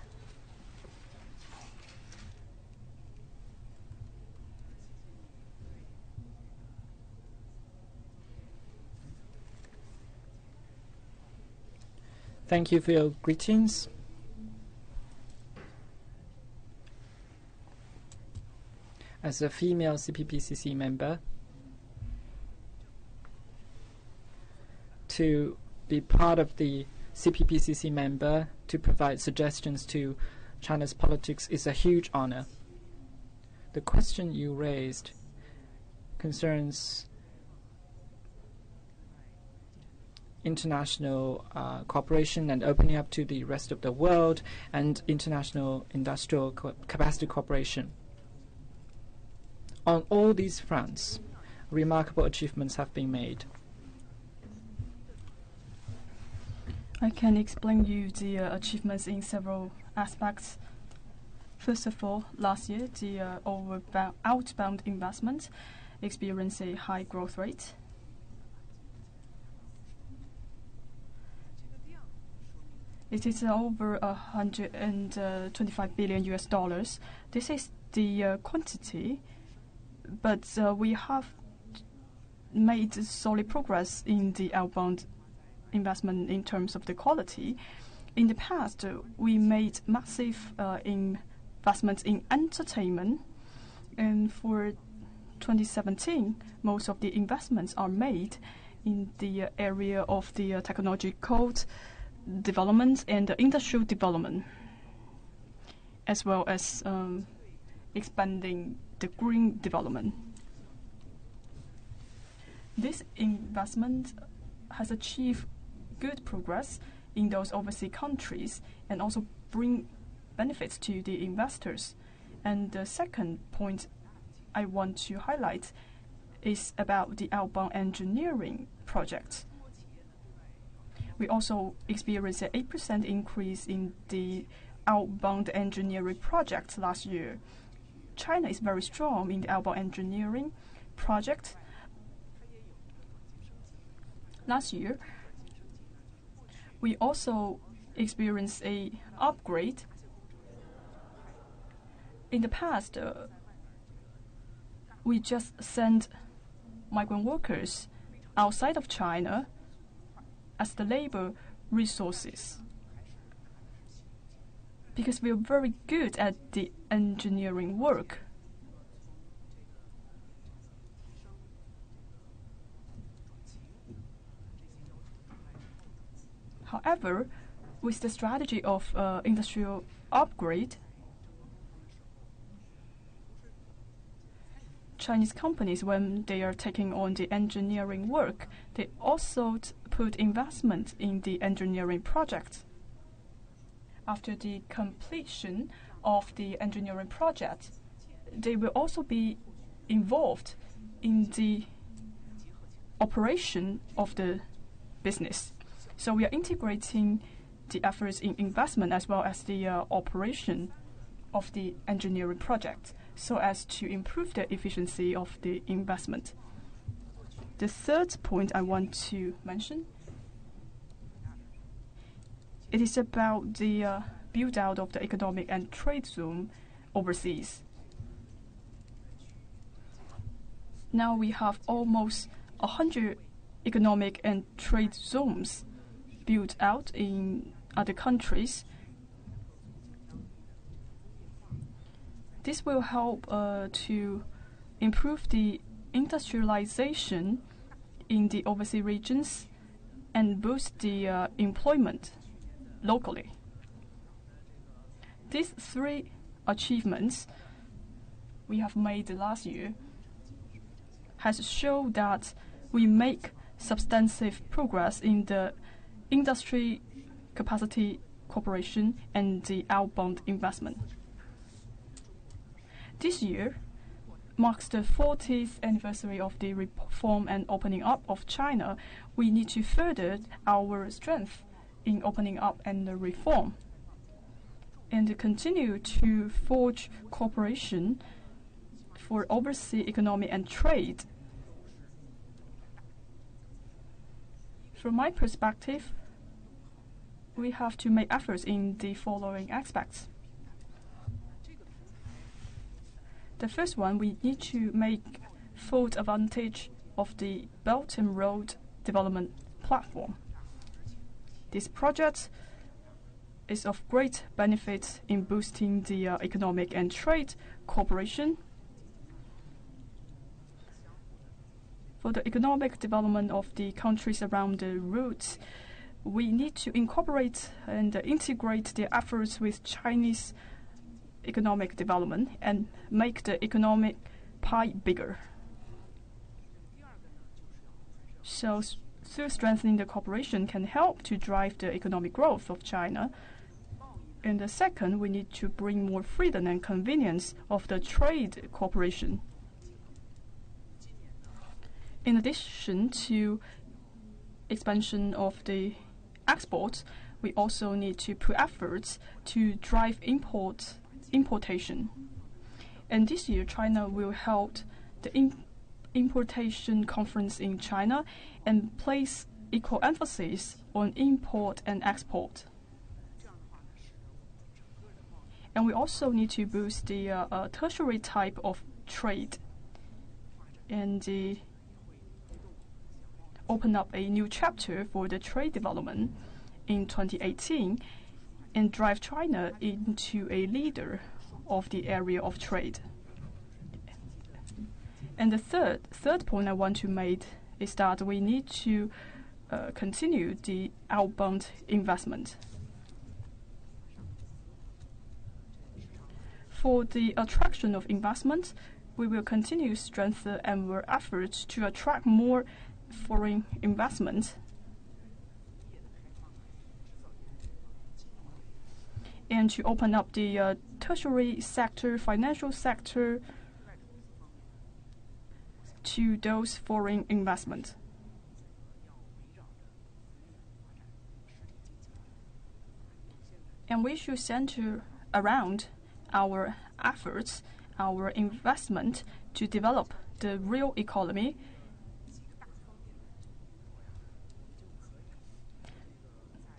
Thank you for your greetings. As a female CPPCC member, to be part of the CPPCC member to provide suggestions to China's politics is a huge honor. The question you raised concerns international cooperation and opening up to the rest of the world and international industrial capacity cooperation. On all these fronts, remarkable achievements have been made. I can explain you the achievements in several aspects. First of all, last year, the outbound investment experienced a high growth rate. It is over $125 billion US. This is the quantity, but we have made solid progress in the outbound investment in terms of the quality. In the past, we made massive investments in entertainment, and for 2017, most of the investments are made in the area of the technological development and industrial development, as well as expanding the green development. This investment has achieved good progress in those overseas countries and also bring benefits to the investors. And the second point I want to highlight is about the outbound engineering project. We also experienced an 8% increase in the outbound engineering project last year. China is very strong in the outbound engineering project. Last year, we also experienced an upgrade. In the past, we just sent migrant workers outside of China as the labor resources, because we are very good at the engineering work. However, with the strategy of industrial upgrade, Chinese companies, when they are taking on the engineering work, they also put investment in the engineering project. After the completion of the engineering project, they will also be involved in the operation of the business. So we are integrating the efforts in investment as well as the operation of the engineering project, so as to improve the efficiency of the investment. The third point I want to mention, it is about the build-out of the economic and trade zone overseas. Now we have almost 100 economic and trade zones built out in other countries. This will help to improve the industrialization in the overseas regions and boost the employment locally. These three achievements we have made last year has shown that we make substantive progress in the industry capacity cooperation and the outbound investment. This year marks the 40th anniversary of the reform and opening up of China. We need to further our strength in opening up and the reform, and continue to forge cooperation for overseas economy and trade. From my perspective, we have to make efforts in the following aspects. The first one, we need to make full advantage of the Belt and Road Development Platform. This project is of great benefit in boosting the economic and trade cooperation. For the economic development of the countries around the routes, we need to incorporate and integrate the efforts with Chinese economic development and make the economic pie bigger. So through strengthening the cooperation can help to drive the economic growth of China. And the second, we need to bring more freedom and convenience of the trade cooperation. In addition to expansion of the exports, we also need to put efforts to drive importation. And this year, China will hold the importation conference in China and place equal emphasis on import and export. And we also need to boost the tertiary type of trade and open up a new chapter for the trade development in 2018 and drive China into a leader of the area of trade. And the third point I want to make is that we need to continue the outbound investment. For the attraction of investment, we will continue to strengthen our efforts to attract more foreign investment and to open up the tertiary sector, financial sector to those foreign investment. And we should center around our efforts, our investment to develop the real economy.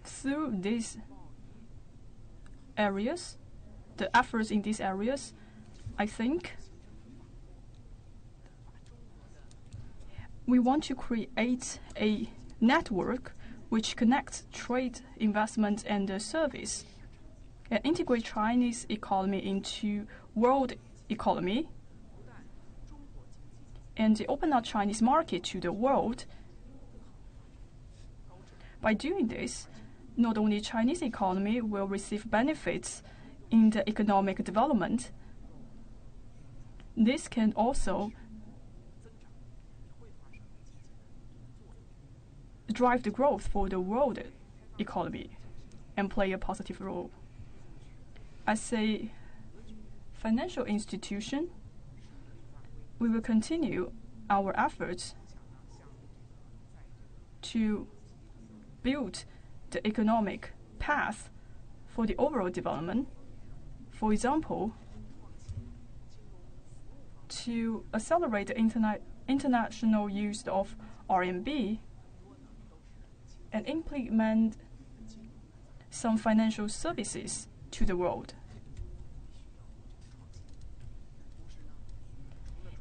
Through these areas, the efforts in these areas, I think we want to create a network which connects trade, investment, and service, and integrate Chinese economy into world economy, and open up Chinese market to the world. By doing this, not only Chinese economy will receive benefits in the economic development, this can also drive the growth for the world economy and play a positive role. As a financial institution, we will continue our efforts to build the economic path for the overall development. For example, to accelerate the international use of RMB and implement some financial services to the world.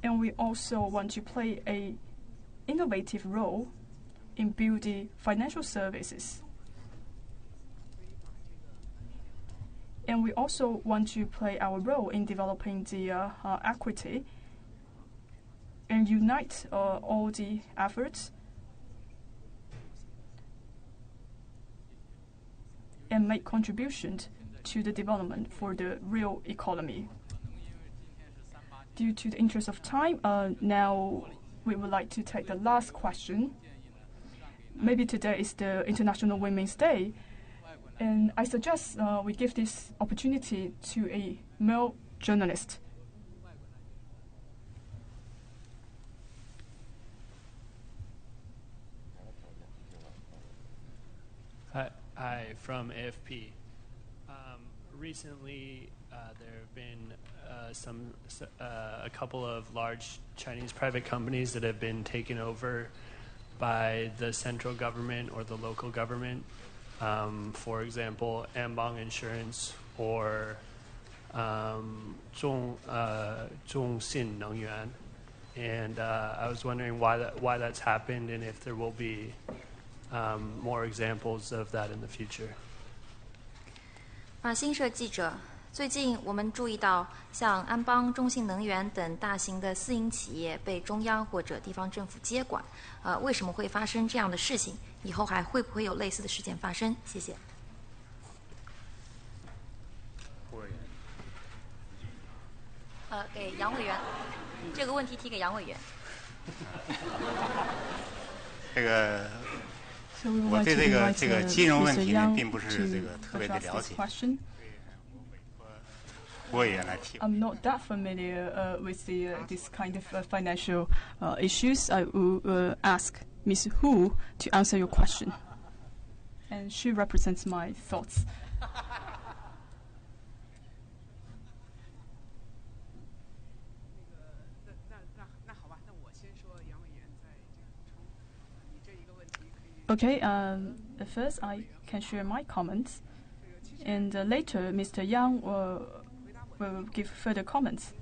And we also want to play an innovative role in building financial services. And we also want to play our role in developing the equity and unite all the efforts and make contributions to the development for the real economy. Due to the interest of time, now we would like to take the last question. Maybe today is the International Women's Day, and I suggest we give this opportunity to a male journalist. Hi, from AFP. Recently, there have been a couple of large Chinese private companies that have been taken over by the central government or the local government. For example, Ambang Insurance or Zhongxin Nengyuan. And I was wondering why that's happened and if there will be more examples of that in the future. 新社记者，最近我们注意到，像安邦、中信能源等大型的私营企业被中央或者地方政府接管，为什么会发生这样的事情？以后还会不会有类似的事件发生？谢谢。给杨委员，这个问题提给杨委员。这个。我对这个金融问题呢，并不是这个特别的了解。I'm not that familiar with this kind of financial issues. I will ask Ms. Hu to answer your question, and she represents my thoughts. Okay, first I can share my comments, and later Mr. Yang will give further comments.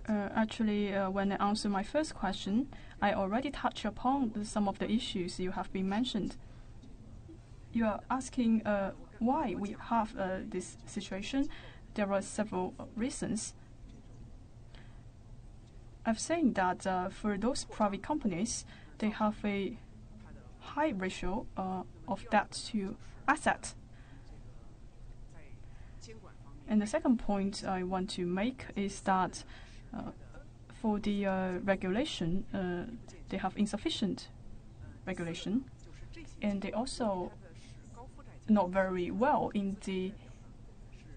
Actually, when I answer my first question, I already touched upon some of the issues you have been mentioned. You are asking why we have this situation. There are several reasons. I've seen that for those private companies, they have a high ratio of debt to asset. And the second point I want to make is that for the regulation, they have insufficient regulation, and they also not very well in the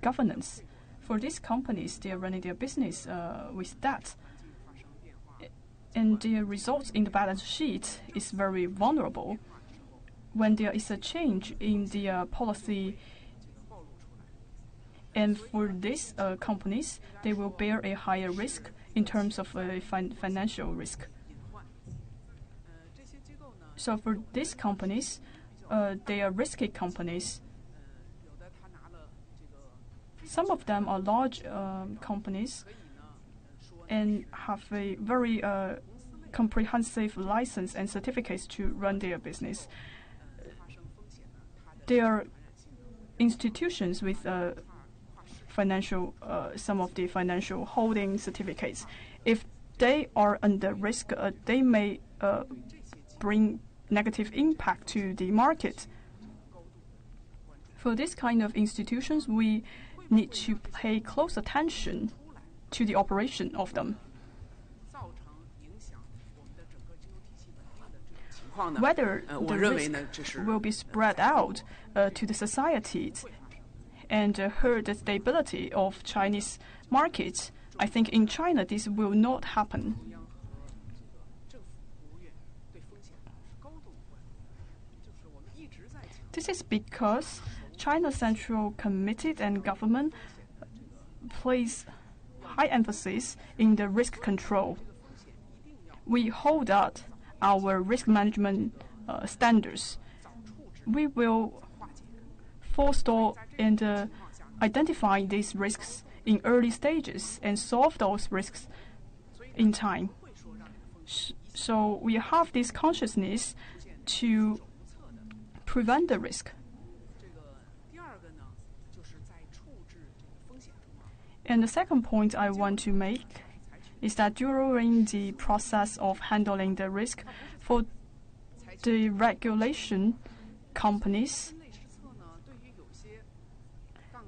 governance. For these companies, they are running their business with debt. And the results in the balance sheet is very vulnerable. When there is a change in the policy, and for these companies, they will bear a higher risk in terms of financial risk. So for these companies, they are risky companies. Some of them are large companies and have a very comprehensive license and certificates to run their business. They are institutions with financial, some of the financial holding certificates. If they are under risk, they may bring negative impact to the market. For this kind of institutions, we need to pay close attention to the operation of them. Whether the risk will be spread out to the societies and hurt the stability of Chinese markets, I think in China this will not happen. This is because China's Central Committee and government place high emphasis in the risk control. We hold out our risk management standards. We will forestall and identify these risks in early stages and solve those risks in time. So we have this consciousness to prevent the risk. And the second point I want to make is that during the process of handling the risk for the regulation companies,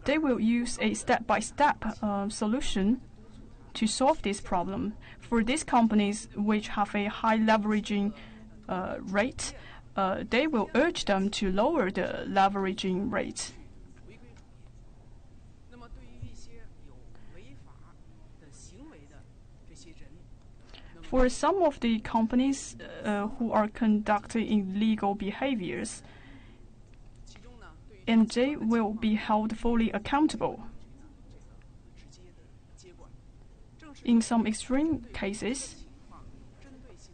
they will use a step-by-step solution to solve this problem. For these companies which have a high leveraging rate, they will urge them to lower the leveraging rate. For some of the companies who are conducting illegal behaviors, and they will be held fully accountable. In some extreme cases,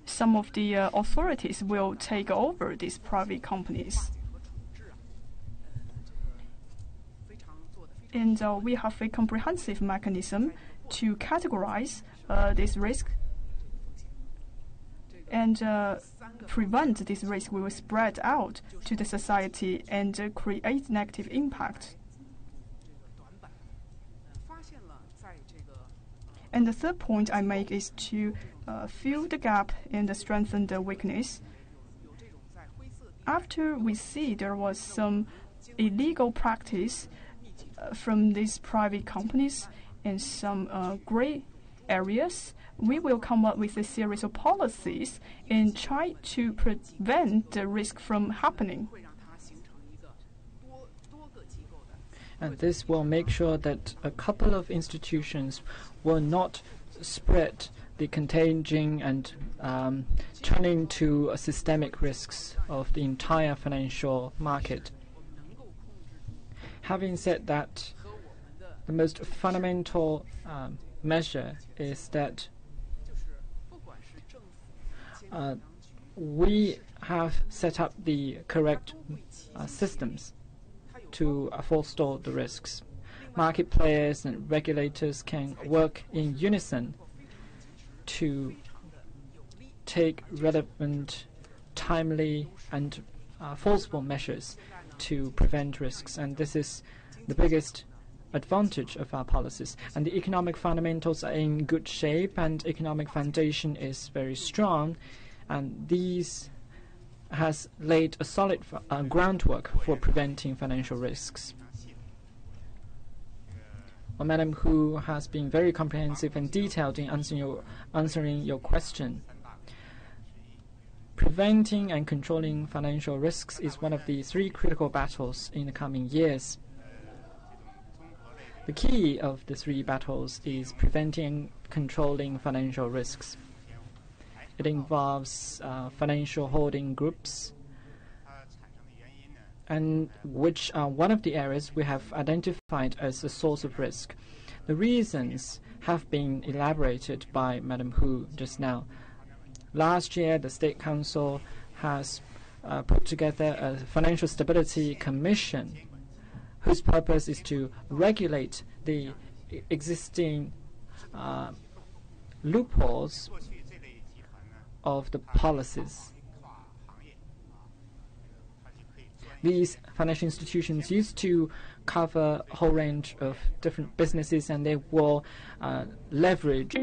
some of the authorities will take over these private companies. And we have a comprehensive mechanism to categorize this risk and prevent this risk will spread out to the society and create negative impact. And the third point I make is to fill the gap and strengthen the weakness. After we see there was some illegal practice from these private companies in some gray areas, we will come up with a series of policies and try to prevent the risk from happening. And this will make sure that a couple of institutions will not spread the contagion and turning to systemic risks of the entire financial market. Having said that, the most fundamental measure is that we have set up the correct systems to forestall the risks. Market players and regulators can work in unison to take relevant, timely, and forceful measures to prevent risks. And this is the biggest advantage of our policies. And the economic fundamentals are in good shape, and economic foundation is very strong. And these has laid a solid groundwork for preventing financial risks. Well, Madam Hu has been very comprehensive and detailed in answering your question. Preventing and controlling financial risks is one of the three critical battles in the coming years. The key of the three battles is preventing and controlling financial risks. It involves financial holding groups, and which are one of the areas we have identified as a source of risk. The reasons have been elaborated by Madam Hu just now. Last year, the State Council has put together a Financial Stability Commission, whose purpose is to regulate the existing loopholes of the policies. These financial institutions used to cover a whole range of different businesses, and they will leverage